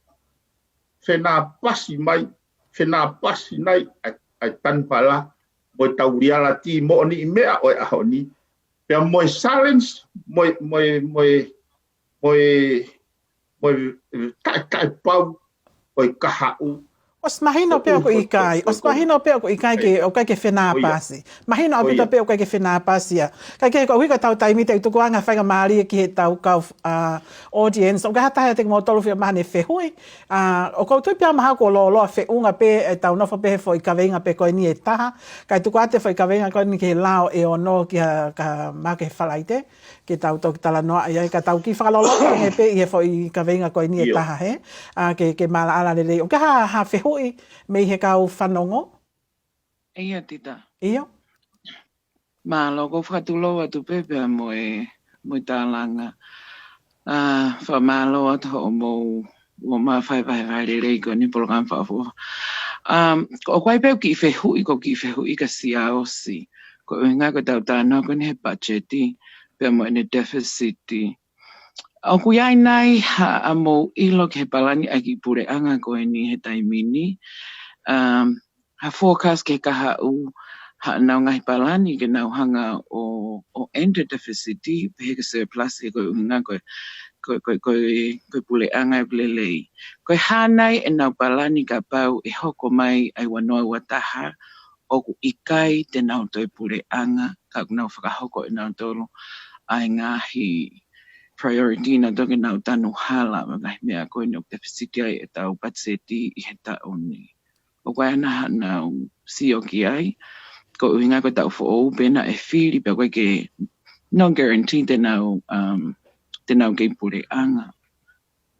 whenā pasi nai ai tanpala mo tau riala ti mo ni mea o e aho ni. Pea moe challenge, moe tai pau o I kahau. Os mahino peo ko ikai, ke o kai ke whenā pasi. Mahino o pito peo kai ke whenā pasi. Kai ke ko hika tau taimi te tuku anga whainga maari ki he tau kau audience. O ka hatahe te mo tolu whia mahane whehui. O kou tui pia maha ko loa wheunga pe e tau nofo pe he fo I kaweinga pe koe ni e taha. Kai tuku ate fo I kaweinga koe ni ke he lao e ono ki ka make he whalaite. Ke tau toki tala noa ia ka tau ki whakalolo he pe I he fo I kaweinga koe ni e taha he. Ke mala ala lele. O ka ha whehui me he kau whanongo? Ia tita. Ia? Ma loko whatulo atu pepe moe tālanga. Whamalo atu o mo ma whai rei ko ni polokam whafu. O kwai peo ki whehui ko ki whehui ka sia osi. Ko inga ko tau tāna ko ni he budgeti peo mo ni deficiti. O kuiai nai ha mo ilo ke palani aki pure anga ko ni he taimini. Ha forecast ke kaha u ha nau ngai palani ke nau hanga o enter deficiti pe ke surplus ke ko unga ko pule anga plelei. Ko hanai e nau palani ka pau e hoko mai ai wanoa wataha o ku ikai te nau toi pule anga ka nau whakahoko e nau tolu ai ngahi priority na toke nau tanu hala magai mea koe ni o deficit ai e tau patseti I he tau ni. O koe ana nau si o ki ai, ko uhinga koe tau fo pena e whiri pe koe ke non-guarantee te nau ke pure anga.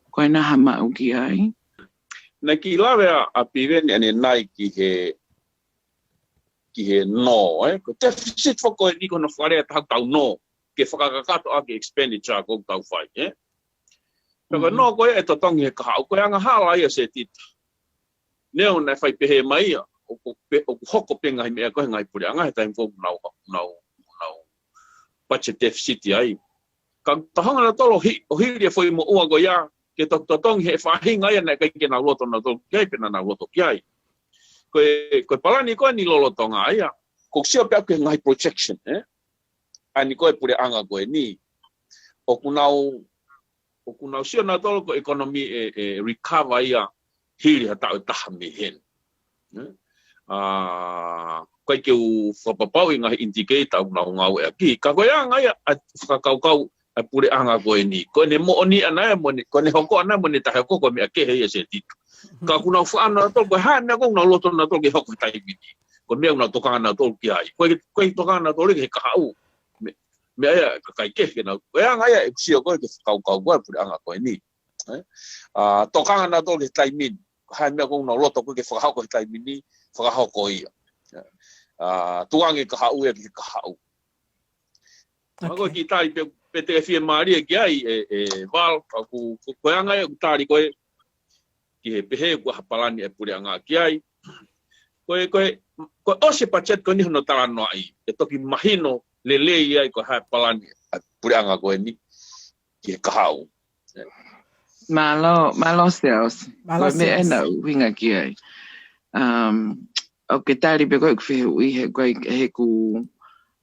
Koe na hama o ki ai. Na ki lawe a piveni ane nai ki he no, ko deficit fo koe ni kono whare tau no. Ke whakakakato a ke expenditure ko tau whai, Pero no koe e totongi he kaha, koe anga hala ia se tita. Neo nei whai pehe mai ia, o hoko penga hi mea koe ngai puri anga he taim fōku nau budget deficit ai. Ka tahanga na tolo o hiri e whai mo ua ko ia, ke totongi he whahinga ia nei kai ke nau loto na tolo kiai pena nau loto kiai. Koe palani koe ni lolotonga ia, ko sia pia ke ngai projection, Ani koe pure anga koe ni. O kunau sio na tolo ko ekonomi e recover ia hiri ha tau taha me hen. Koe ke u whapapau I ngahi indicator unau ngau e aki. Ka koe anga ia a whakakaukau a pure anga koe ni. Koe ne mo oni ana koe ne hoko ana mo ne tahe koko me ake hei e se titu. Ka kunau whaana na tolo koe haa mea kong nau loto na tolo ke hoko taimini. Koe mea unau tokanga na tolo ki ai. Koe tokanga na tolo ke he kahau. Me aya kai ke na e anga ia e sio ko ke kau koe pure anga koe ni tokanga na to ke taimin ha me ko na loto ko ke whakahau ko taimin ni whakahau ko ia tuangi ka hau e ke ka hau Ako ki tari pe te fie Maria ki ai val aku ko anga e tari ko ki he pehe ko hapalani e puri anga ki ai. Ko ose pachet ko ni no tala no ai. E toki mahino lele ai ko hapalani puri anga ko ni ki kahau. Malo sales. Ko me ena winga ki ai. O ke tari pe ko fe ui he ku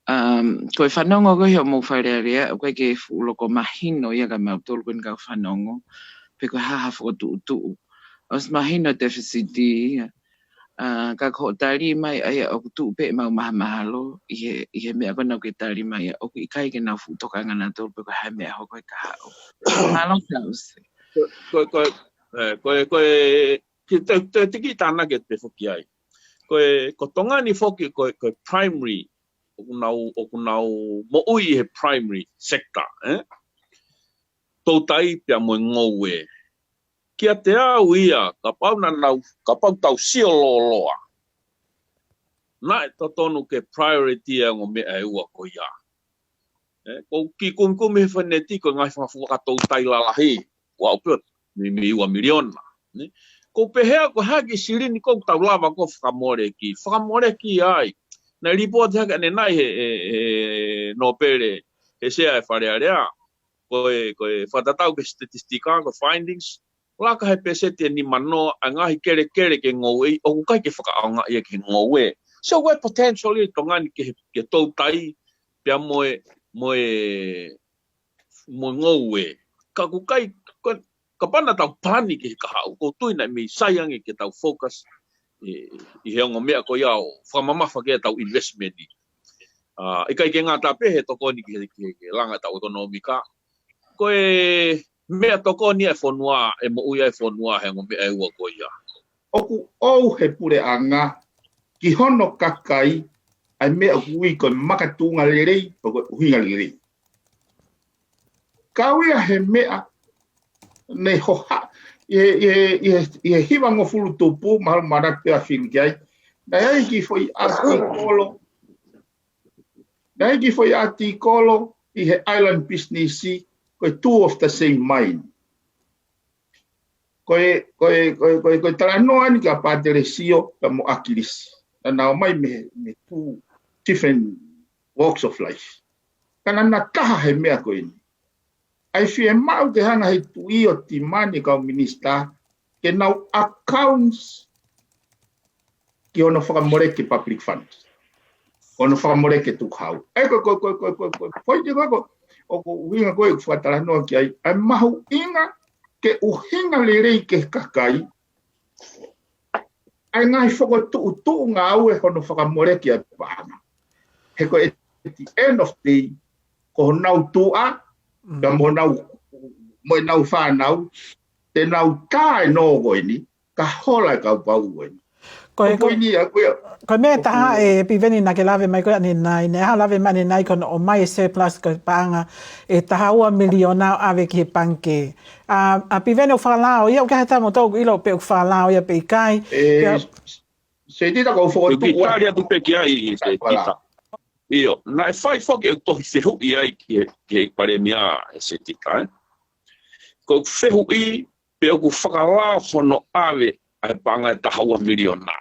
ko whanongo ko heo mo wharearea, ko ke loko mahino ia ka mautolo ko nga whanongo, pe ko haha whako tuu. Os mahino deficit ka ko tari mai ai o tuu pe mau mahamahalo, i he mea kona ke tari mai, o ki kai ke nau futoka ngana tolo, pe ko hai mea hoko e ka hao. Malong tause. Ko tiki tāna ke te whoki ai. Ko tonga ni whoki ko primary, oku nau mo ui he primary sector, Tautai pia mo ngowe. Kia te au ia, ka pau tau sio loa. Na e totonu ke priority a ngo mea e ua ko ia. Ko ki kumkumi he whaneti ko ngai whakafuka Tautai lalahi, ko au piot, mi ua miliona. Ko pehea ko hagi sirini ko tau lava ko whakamore ki ai. Na report haka ne nai he no pere he sea e wharearea. Ko whatatau ke statistika, ko findings. Laka he pesete ni mano a ngahi kere ke ngowe, o kukai ke whakaanga ia ke ngowe. So we potentially tongani ke Tautai pia moe ngowe. Ka kukai ka pana tau pani ke kahau. Ko tuina me sayangi ke tau focus I he ongo mea ko iao whamamafa ke tau investment ni. Ikai ke ngā tape he toko ni ke langa tau ekonomika. Ko mea toko ni e whanua, e mo uia e whanua he ongo mea e ua ko ia. Oku au he pure anga, ki hono kakai, ai mea hui ko makatunga lerei, poko huinga lerei. Kawea he mea, ne hoha, Ie hiwa ngo fulu tupu maru marak te a whingiai. Nai ki foi artikolo. Nai ki foi artikolo I he island business koe two of the same mind. Koe talanoa ni ka pātere sio ka mo akiris. Na nao mai me two different walks of life. Kana na taha he mea koe ni. Ai fie mau te hana he tui o ti mani kau minista ke nau accounts ki ono whakamore ke public funds. Ono whakamore ke tukhau. E pointe koe o uhinga koe whatara noa ki ai. Ai mahu inga ke uhinga lerei ke kakai. Ai ngai whako ngā au e ono whakamore ki ai pāna. He koe at the end of the day ko nau tua ka mo nau whanau, te nau tāe nō koe ni, ka hola kau pau koe ni. Koe mea taha e piveni na ke lawe mai koe ane nai, ne ha lawe mani nai kono o mai surplus koe paanga e taha ua miliona awe ki he panke. A piveni o whalao, ia o kaha tamo tōku ilo pe o whalao ia pe ikai. Se tita kou whakotu. Ki tāria tu pe ki ai se tita. Io, na e whai whoke e tohi whehu I ai ki pare mea e se tika. Ko whehu I pe oku whakalao hono awe ai panga e tahaua miliona.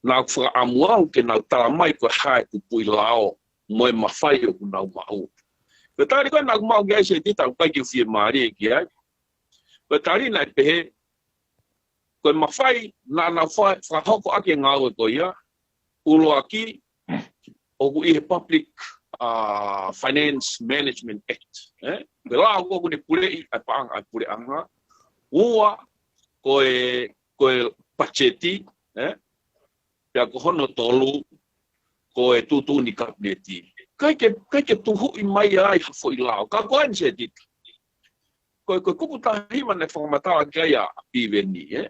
Nā ku whakaamuau ke nau tala mai ko hae ku pui lao moe mawhai oku nau mau. Ko tāri koe nau mau ki ai se tita ku kai ki whie maari e ki ai. Ko tāri nai pehe ko mawhai nā nau whakahoko ake ngāu e ko ia. Ulo aki oku I he Public Finance Management Act. Ke lao koku ne purei ai paanga ai pure anga. Ua koe pacheti, pia ko hono tolu, koe tutu ni kabineti. Kai ke tuhu I mai ai hafo I lao. Ka koe nse titi. Koe kupu tahima ne whakamatala ki ai a piveni.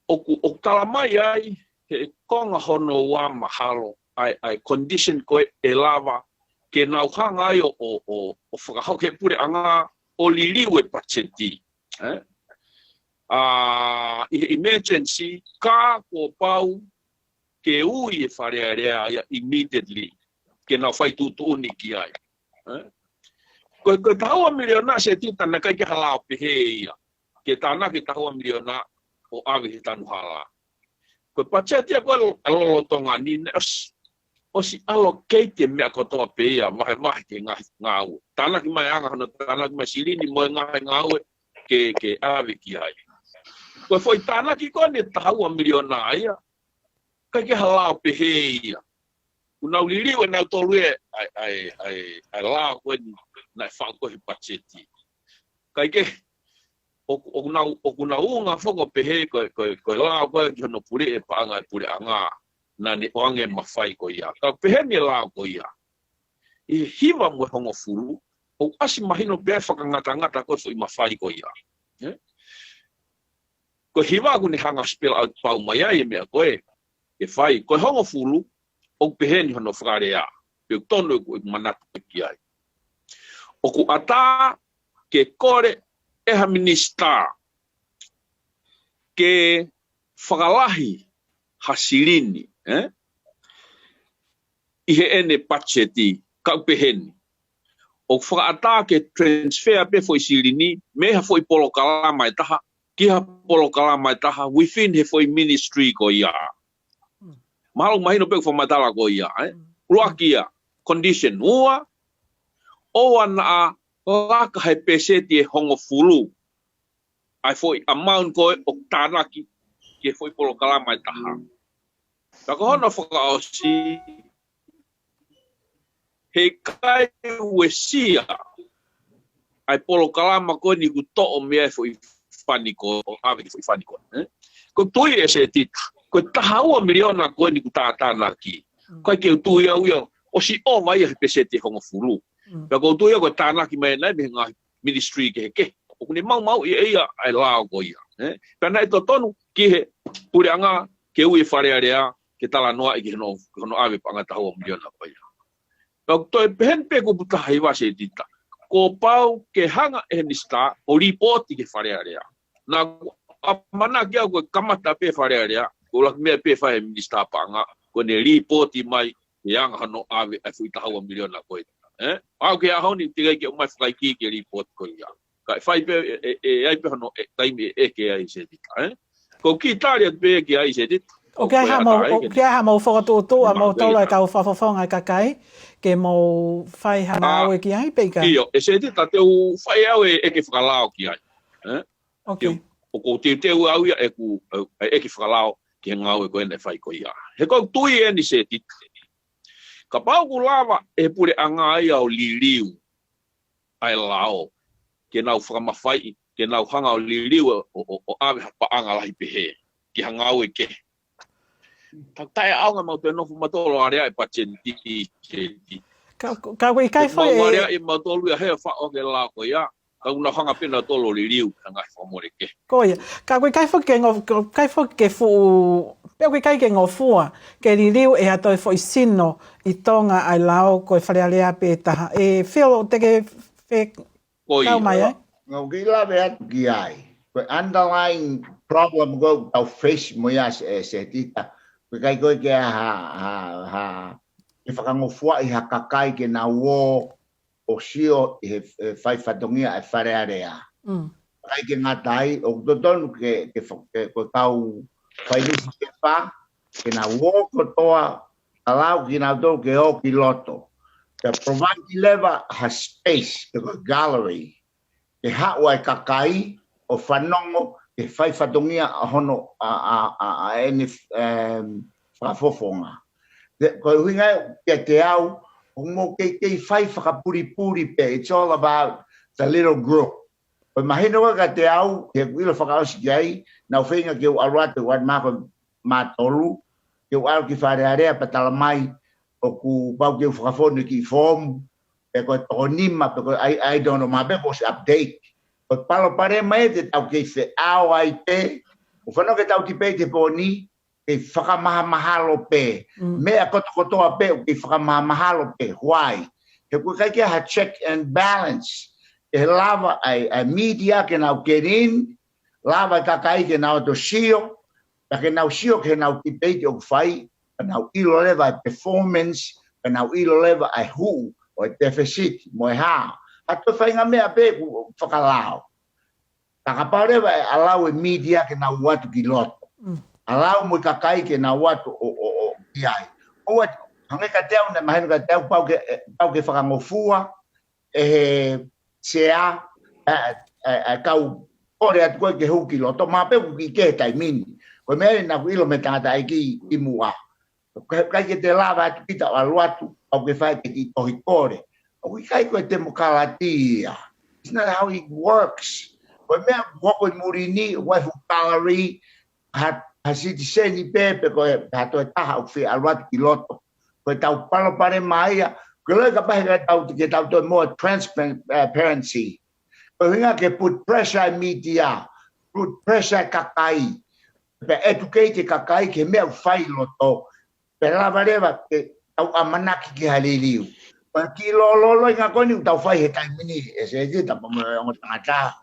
Oku tala mai ai he konga hono wa mahalo. Ai condition koe e lava ke nau hanga ai o whakahau ke pure anga o liliu e pacheti. Emergency ka ko pau ke ui e wharearea ia immediately ke na fai tu ni ki ai ko taua miliona se tita na kai ke hala pe he ia ke tana ke taua miliona o ave he tanu hala ko pacha tia ko alo tonga ni o si allocate me ko to pe ia mai ke ngau tana ki mai anga no tana ki mai silini mo ngau ke ave ki ai ko foi tana ki ko ne taua miliona ia kai ke hala pe he ia una lili na tolu ai la ko na fa ko hi pacheti kai ke o kuna unga foko pe he ko la ko no puri e panga puri anga na ni wange mafai ko ia ka pe he ni la ko ia I hiva mo hongo fulu o asi mahino pe whakangata ko so I mawhai ko ia ko hiva ku ni hanga spell out pau mai ai me ko e whai ko hongo fulu o peheni hono whakarea, pe tono ko manatu ki ai. O ku ata ke kore eha minista ke whakalahi hasilini, ihe ene pacheti ka peheni. O whakaata ke transfer pe foi silini, me ha foi polokala mai taha, ki ha polokala mai taha, within he foi ministry ko ia. Mahalo mahino pe fo matala ko ia Ruakia condition ua o ana laka he peseti hongo fulu ai foi amount ko o tanaki ke foi polo kala mai taha ta ko no fo si he kai wesia ai polo kala ma ko ni ku to o me foi faniko o ave foi faniko ko toi ese tit ko tahaua miliona ko ni kutata naki ko ke tu ia o si o vai he pesete hongo fulu ka ko tu ia ko tanaki mai na be nga ministry ke o ni mau ia ai lao ko ia kana to tonu ki he purianga ke ui fare area ke tala noa I no ave panga tahua miliona ko ia ka to pen pe ko buta haiwa se dita ko pau ke hanga e nista o report ke fare area na mana ke ko kamata pe fare area Ulah me pe fa minister panga ko ne report mai yang hano ave afu tahawa miliona ko au ke hau ni tiga ke mai fai ki ke report ko ya ka fai pe ai pe hano time ke ai se dit ko ki taria pe ke ai se dit o ke ha mo fo to mo to la ka fa nga ka kai ke mo fai hana o ke ai pe ka io e se dit ta te u fai au e ke falao ki ai okay o ko te au e ku e ke falao ke ngau ko ene fai ko ia he ko tui eni se tit ka pau ku lava e pure anga ai au liliu ai lao ke nau frama fai ke nau hanga au liliu o ave pa anga lai pehe ki hangau e ke tak tai au nga mau te no fumatolo area e pachenti ka we kai foi e area e matolu ia he fa o ke la ko ia ka una hanga pena tolo liliu hanga famore ke ko ia ka we kai foi ke fu pe we kai ke ngofua ke liliu e ato foi sino I tonga ai lao ko falealea pe ta e feel te ke fe ko ia ngau gila be ki ai ko underlying problem go au face mo ya se tita ko kai ko ke ha e whakangofua I hakakai ke na wo o sio e fai fatongia e whare area. Kai ke ngatai, o totonu ke ko tau whai nisi ke wha, ke na wo kotoa, alau ki na tau ke o ki loto. Ke Provanti Leva ha space, ke gallery, ke haua e kakai, o whanongo, ke whai fatongia a hono a ene whafofonga. Ko huinga ke te au, Mo ke fai whakapuri-puri pe. It's all about the little group. But mahino ka te au, ke wilo whakaosi ki ai, nau whenga ke u arwatu wan mako mātoru, ke u au ki whare area patala mai, o ku pau ke u whakafonu ki form, pe koe toko nima, pe koe I don't know, ma bebo se update. But palo pare mai te tau ke se au ai te, u whanau ke tau ki pe te pōni, ke whakamahalo pe. Mea kotokotoa pe, ke whakamahalo pe. Why? Ke kua kai ke ha check and balance. Ke lava ai media ke nau get in, lava kakai ke nau to sio, ke nau sio ke nau ki peiti o whai, ke nau ilo leva performance, na ilo leva ai hu o deficit mo ha ato fainga me ape whakalao takaparewa alau e media ke na watu ki loto alau mo kakai ke na watu o kiai o hange ka teo na mahenu ka teo pau ke whakangofua sea kau ore atu koe ke hu ki loto ma pe ki ke tai mini ko me na ilo me tangata ai ki mua kai ke te lava atu kita o aluatu au ke whai ke ki tohi kore o kai koe te mokalatia it's not how it works ko me wako i murini waifu kalari hasiti seni pepe koe hato e taha u whi aluatu ki loto koe tau palo pare maia ko loi ka pahi ke tau toi more transparency ko hinga ke put pressure media put pressure kakai pe educate kakai ke me whai loto pe lava rewa ke tau amanaki ki haliliu pa ki lolo inga koni tau whai he tai mini e se jita pa mo tangata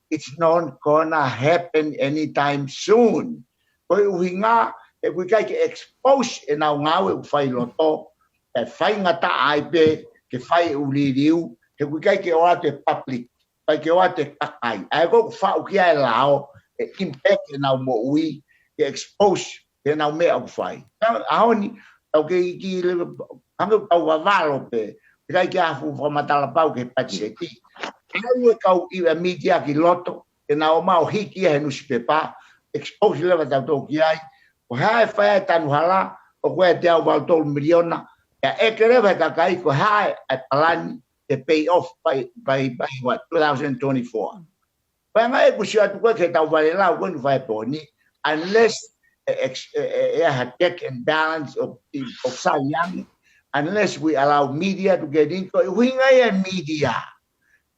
it's not gonna happen anytime soon ko uhinga e kui kai ke expose e nau ngau e whai loto e whai ngata ai pe ke whai uliliu he kui kai ke oa te public kai ke oa te kakai ai ko whau ki ai lao e impact e nau mo ui ke expose ke nau mea u whai aoni tau ke iki hangu tau wawalo pe kai ke afu whamatala pau ke pacheti au e kau i a media ki loto ke nau mau hiki e nusi pepa expose lewa tau tau ki ai o hae whae tanu hala o koe te au wal tolu miliona ya e ke rewa kakai ko hae a talani te pay off by what 2024 Panga e kusi atu koe ke tau wale lau koe nu whae poni unless a check and balance of sayang unless we allow media to get into it. Winga media.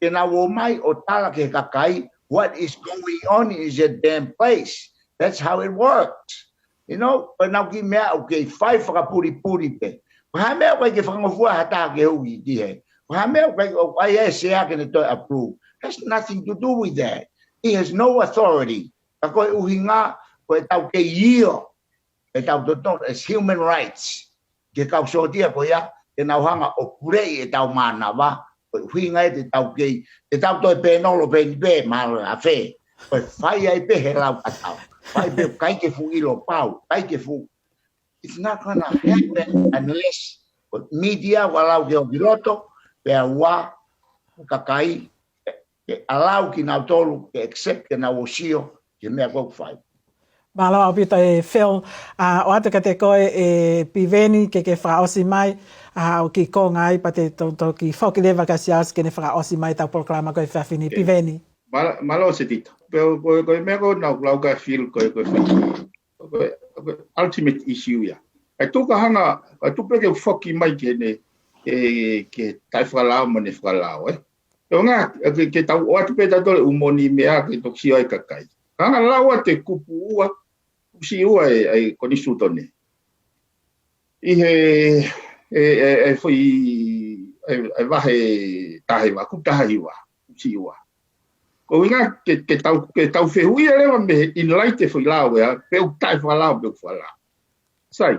Kena womai o tala ke kakai, what is going on is a damn place. That's how it works. You know, but now ki mea okay, five whakapuri pe. Waha mea koe ke whangofua hata ke hui ki he. Waha mea koe o ai sea ke ne toi approve. Has nothing to do with that. He has no authority. Ka koe uhinga, koe tau ke io. E tau toton as human rights. Ke kau sotia ko ya, ke nau hanga o kurei e tau mana wa. Koe uhinga e te tau kei, te tau toi pe nolo pe ni pe, malo a fe. Koe whai ai pe he lau katau. Whai pe kai ke fu ilo pau, kai ke fu. It's not gonna happen unless media walau ke o piloto, pe a ua, kakai, ke alau ki nau tolu, ke accept ke nau osio, ke mea kou whai. Malo au pita e Phil, o atu ka te koe e piveni ke whaosi mai, o ki ko ngai pa te tonto ki whoki lewa ka siaus ke ne whaosi mai tau proklama koe whawhini piveni. Malo se tito. Pero koe mea ko nau lau ka Phil koe ultimate issue ya. Ai tuka hanga, ai tuka ke whoki mai ke ne ke tai whakalao ma ne whakalao. Teo ngā, ke tau o atu pe tatore umoni mea ke toksio ai kakai. Hanga laua te kupu ua, kusi ua e koni sutone. I he foi e wahe tahe wa, kutahi wa, kusi ua. Ko inga ke tau whehui e lewa me in laite foi lau ea, peu tai whalao, peu whalao. Sai.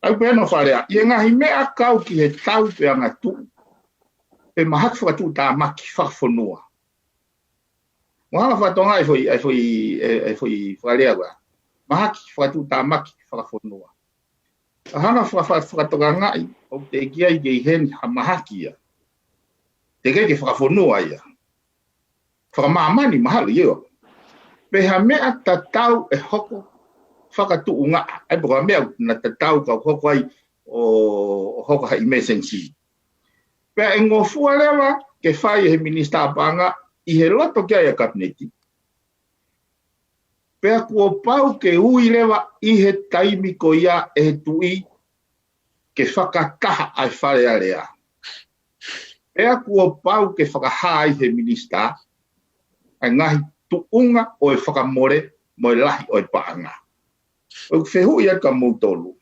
Au pe no wharea, i ngahi mea kau ki he tau pe anga tu, pe mahak whakatu tā maki whakawhanua. Mohanga whatonga e foi whalea wa. Mahaki whakatu tā maki whakawhanua. Hanga whakatonga ngai, o te kia i kei heni ha mahaki ia. Te kei ke whakawhanua ia. Whakamamani mahali ia. Pe ha mea tatau e hoko whakatu unga. Ai boka mea na tatau ka hoko ai o hoko ha emergency. Pe e ngofua lewa ke whai he minista apanga i he loto kia ia kabineti. Pea kua pau ke ui lewa i he taimi ko ia e he tui ke whakataha ai whare alea. Pea kua pau ke whakahai he minista ai ngahi tuunga o e whakamore mo e lahi o e paanga. O whehu ia ka moutolu.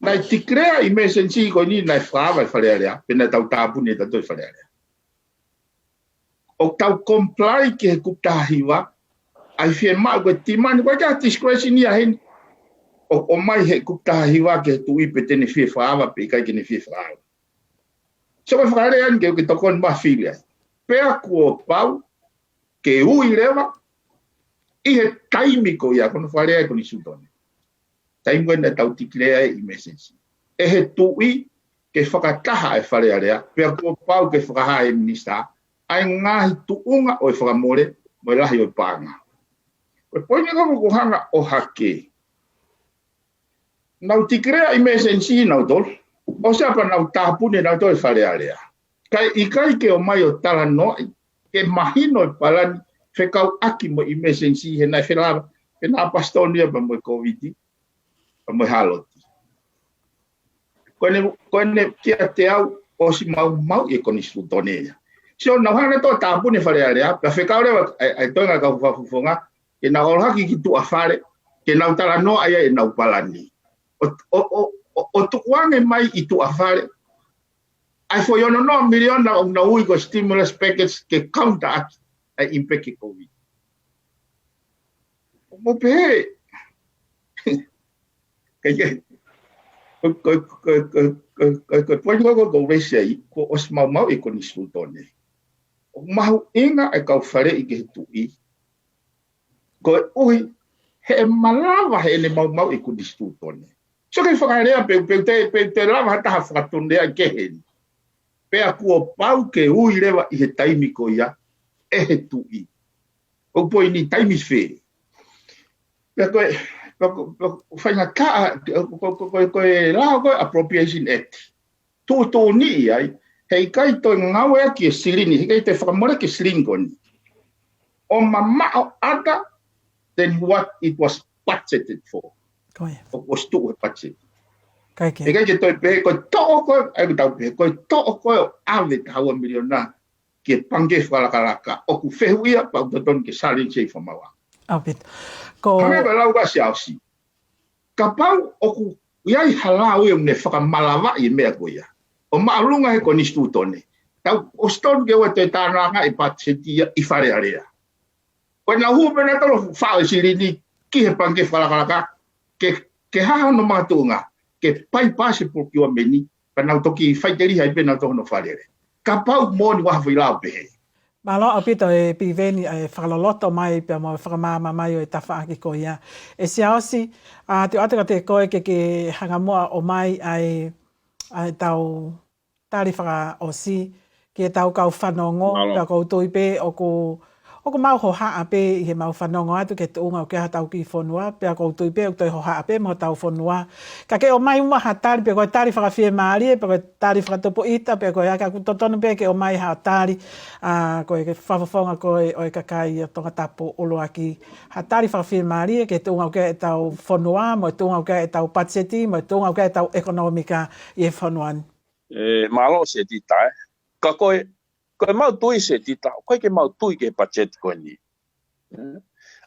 Nai tikrea emergency ko ni nai whawa i whare alea, pena tau tāpuni e tatoi whare alea. O tau comply ke he kuptahiwa, ai fie mau koe timani, koe kia discretion ia heni. o mai he kukta hiwa ke tu I pe tene fie whaawa pe kai ke ne fie whaawa. So ka whakare an ke tokon ma filia. Pea kua pau ke ui rewa I he taimi ko ia kono whare ko ni sutone. Taimi ko na tau tikilea I message. E he tui ke whakataha e whare area. Pea kua pau ke whakaha e minista. Ai ngahi tuunga o e whakamore mo lahi o pānga. Koe poini ko hanga o hake. Nau tikrea I mesensi nau tol. O siapa nau tāpune nau tol whare area. Kai ikai ke o mai o tala noi. Ke mahino e palani whekau aki mo I mesensi he nai whelava. He nā pastonia pa mo COVID. Pa mo haloti. Koene kia te au o si mau e koni sutonea. So nau hana tō tāpune whare area. Pa whekau rewa ai toinga kau whafufonga. Ke nau olhaki ki tu a whare. Ke nau tala no aia e nau palani. O tukuange mai I tu a whare. Ai fo yono no miliona o na ui ko stimulus package ke counter aki ai impeki COVID. Mo pe. Kaya ko ko rese ko os mau e ko ni sultone. O mau inga e kau whare I ke tui. Ko ui he malawa he ne mau e ko ni sultone. So ke whakarea pe te lava hata whakatundea ke heni. Pea kua pau ke ui rewa I he taimi ko ia e he tui. O poi ni taimi where. Pea koe whainga kaa koe lao koe Appropriation Act. Tū ni ai hei kai toi ngawe aki e silini, hei kai te whakamore ke silini koni. O mamao ada than what it was budgeted for. Koe. O was tu e budget. Kai ke. E kai ke toi pehe koe to'o koe, ai ku tau pehe, koe to'o koe o awe taua miliona ke pange whalakalaka. O ku whehuia pa utaton ke salin sei whamawa. Apit. Ko. Hame ka lau ka siausi. Ka pau o ku iai halau e ne whakamalawa I mea koe ia. O maalunga he koni stutone. Tau o ston ke wa te tānanga I patsetia I whare area. Koe na hupe na talo whao sirini ki he pange whalakalaka ke haha no mātunga. Ke pai pase por ki o meni, pa nau toki whaiteri hai pe nau toho no wharere. Ka pau mōni waha whailau pehe. Malo apito e piveni e whakaloloto mai pe mo whakamama mai o e tawhaaki ko ia. E si aosi, te ataka te koe ke hangamoa o mai ai tau tari whaka o si, ke tau kau whanongo, pia kou tui pe o ko mau ho haa pe I he mau whanongo atu ke tuunga o ke ha tau ki whonua, pia kou tui pe o toi ho haa pe mo tau whonua. Ka ke o mai uma ha tari, pia koe tari whakawhie maari, pia koe tari whakatopo ita, pia koe aka kutotonu pe ke o mai ha tari, koe ke whawhawhonga koe o e kakai o tonga tapo olo aki. Ha tari whakawhie maari, ke tuunga o ke e tau whonua, mo tuunga o ke e tau patseti, mo tuunga o ke e tau ekonomika I e whonuan. Malo se tita Ka koe mau tui se tita, koe ke mau tui ke budget koe ni.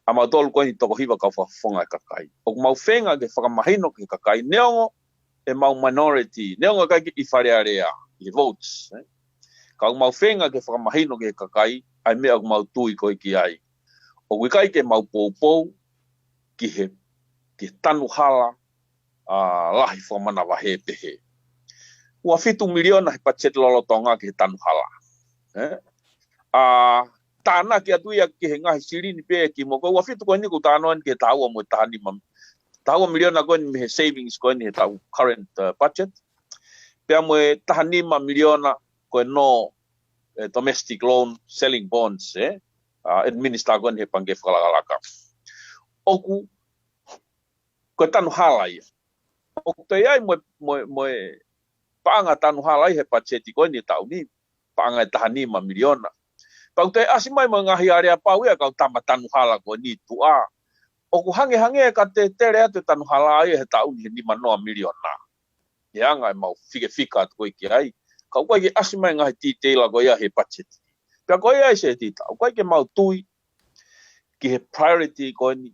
A mau tolu koe ni toko hiwa ka whawhonga kakai. O mau whenga ke whakamahino ke kakai, neongo e mau minority, neongo kai ki I whare area, I votes. Ka mau whenga ke whakamahino ke kakai, ai mea mau tui koe ki ai. O wikai ke mau pou ki tanu hala, lahi whamana wahe pehe. Ua 7 miliona he budget lolotonga ke tanu hala. Tāna ki atuia ki he ngahi sirini pe ki mo koe wafitu koe ni ku tānoan ke tāua mo tāni mam. Tāua miliona koe ni me he savings koe ni he tāu current budget. Pea mo e tahani ma miliona koe no domestic loan selling bonds administer koe ni he pange whakalakalaka. Oku koe tanu hala ia. Oku te iai mo e paanga tanu hala i he budget koe ni tāu ni. Paanga e tahani ma miliona. Pau te asi mai mo ngahi area pau ia kau tama tanu hala ko ni tua. O ku hange ka te tere atu tanu hala ia he tau ni 5 miliona. Ia ngai mau fika ko ki ai. Kau koe ke asi mai ngahi titela ko ia he budget. Pea ko ia se tita. O koe ke mau tui ki he priority ko ni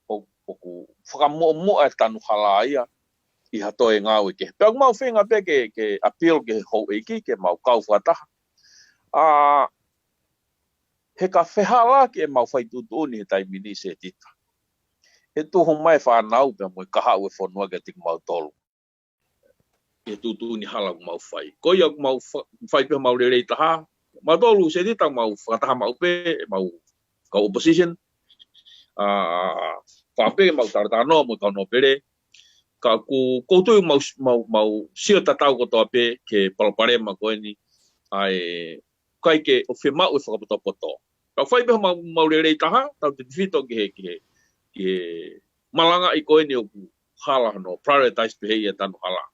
o ku whakamoa e tanu hala ia. I hatoe ngāwe ke. Pea mau whenga pe ke appeal ke hou eiki ke mau kau whataha. He ka whehala ke mau whaitutuni he taimini se tita. e tu ho mai whanau pe mo kaha ue whanua ke tik mau tolu. E tu ni hala mau whai. Ko ia mau whai pe mau rerei taha. Mau tolu se tita mau whataha mau pe mau ka opposition. Whape mau taratano mo ka no pere. Ka ku koutu mau sio tatau ko toa pe ke palapare ma koe ni. Ai kai ke o whema ue whakapoto. Ka whai pe mau rerei taha. Tau te whito ke malanga I koe ni o hala no prioritize pe hei e tanu hala.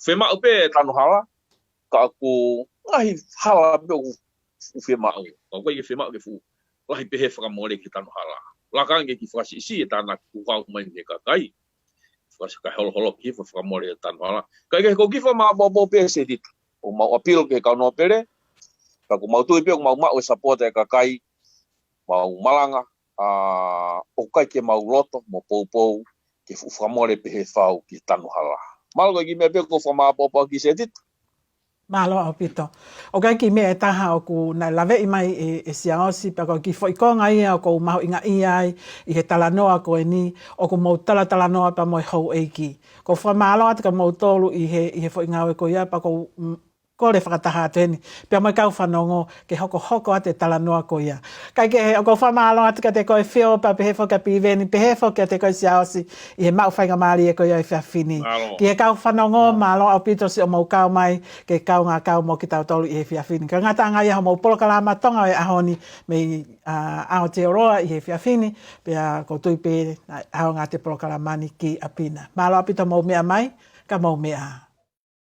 Whema upe e tanu hala, ka aku ngahi hala pe o whema u. Ka koe ke whema u ke fu, lahi pe he whakamore ki tanu hala. Lakange ki whakasi isi e tana kuhau mai ne ka kai. Whakasi ka holo ki whakamore e tanu hala. Ka ke ko kifa maa bobo pe se dit. O mau apil ke ka no pere, ka ku mau tui pe o mau mau e support e ka kai, mau malanga, o kai ke mau loto mo poupou ke whamore pe he whau ki tanu hala. Malo ki me pe ko whama popo ki se dit. Malo au pito. O kai ki me e taha o ku na lawe I mai e siaosi pa ko ki fo I konga ia o ko maho inga iai I he talanoa ko e ni o ku mau talanoa pa mo I hou eiki. Ko whamalo ati ka mau tolu I he fo inga o ko ia pa ko ko le whakataha tēni. Pia mai kau whanongo ke hoko ate talanoa ko ia. Kai ke o ko whamalo ati ka te koe whio pa pehe whoka piveni, pehe whoka te koe siaosi I he mau whainga maari e ko ia I whiawhini. Ki he kau whanongo malo au pito si o mau kau mai ke kau ngā kau mo ki tau tolu I he whiawhini. Ka ngata anga ia ho mau polo kalama tonga e ahoni me Aotearoa I he whiawhini. Pia ko tui pe hao ngā te polo kalamani ki apina. Malo au pito mau mea mai, ka mau mea.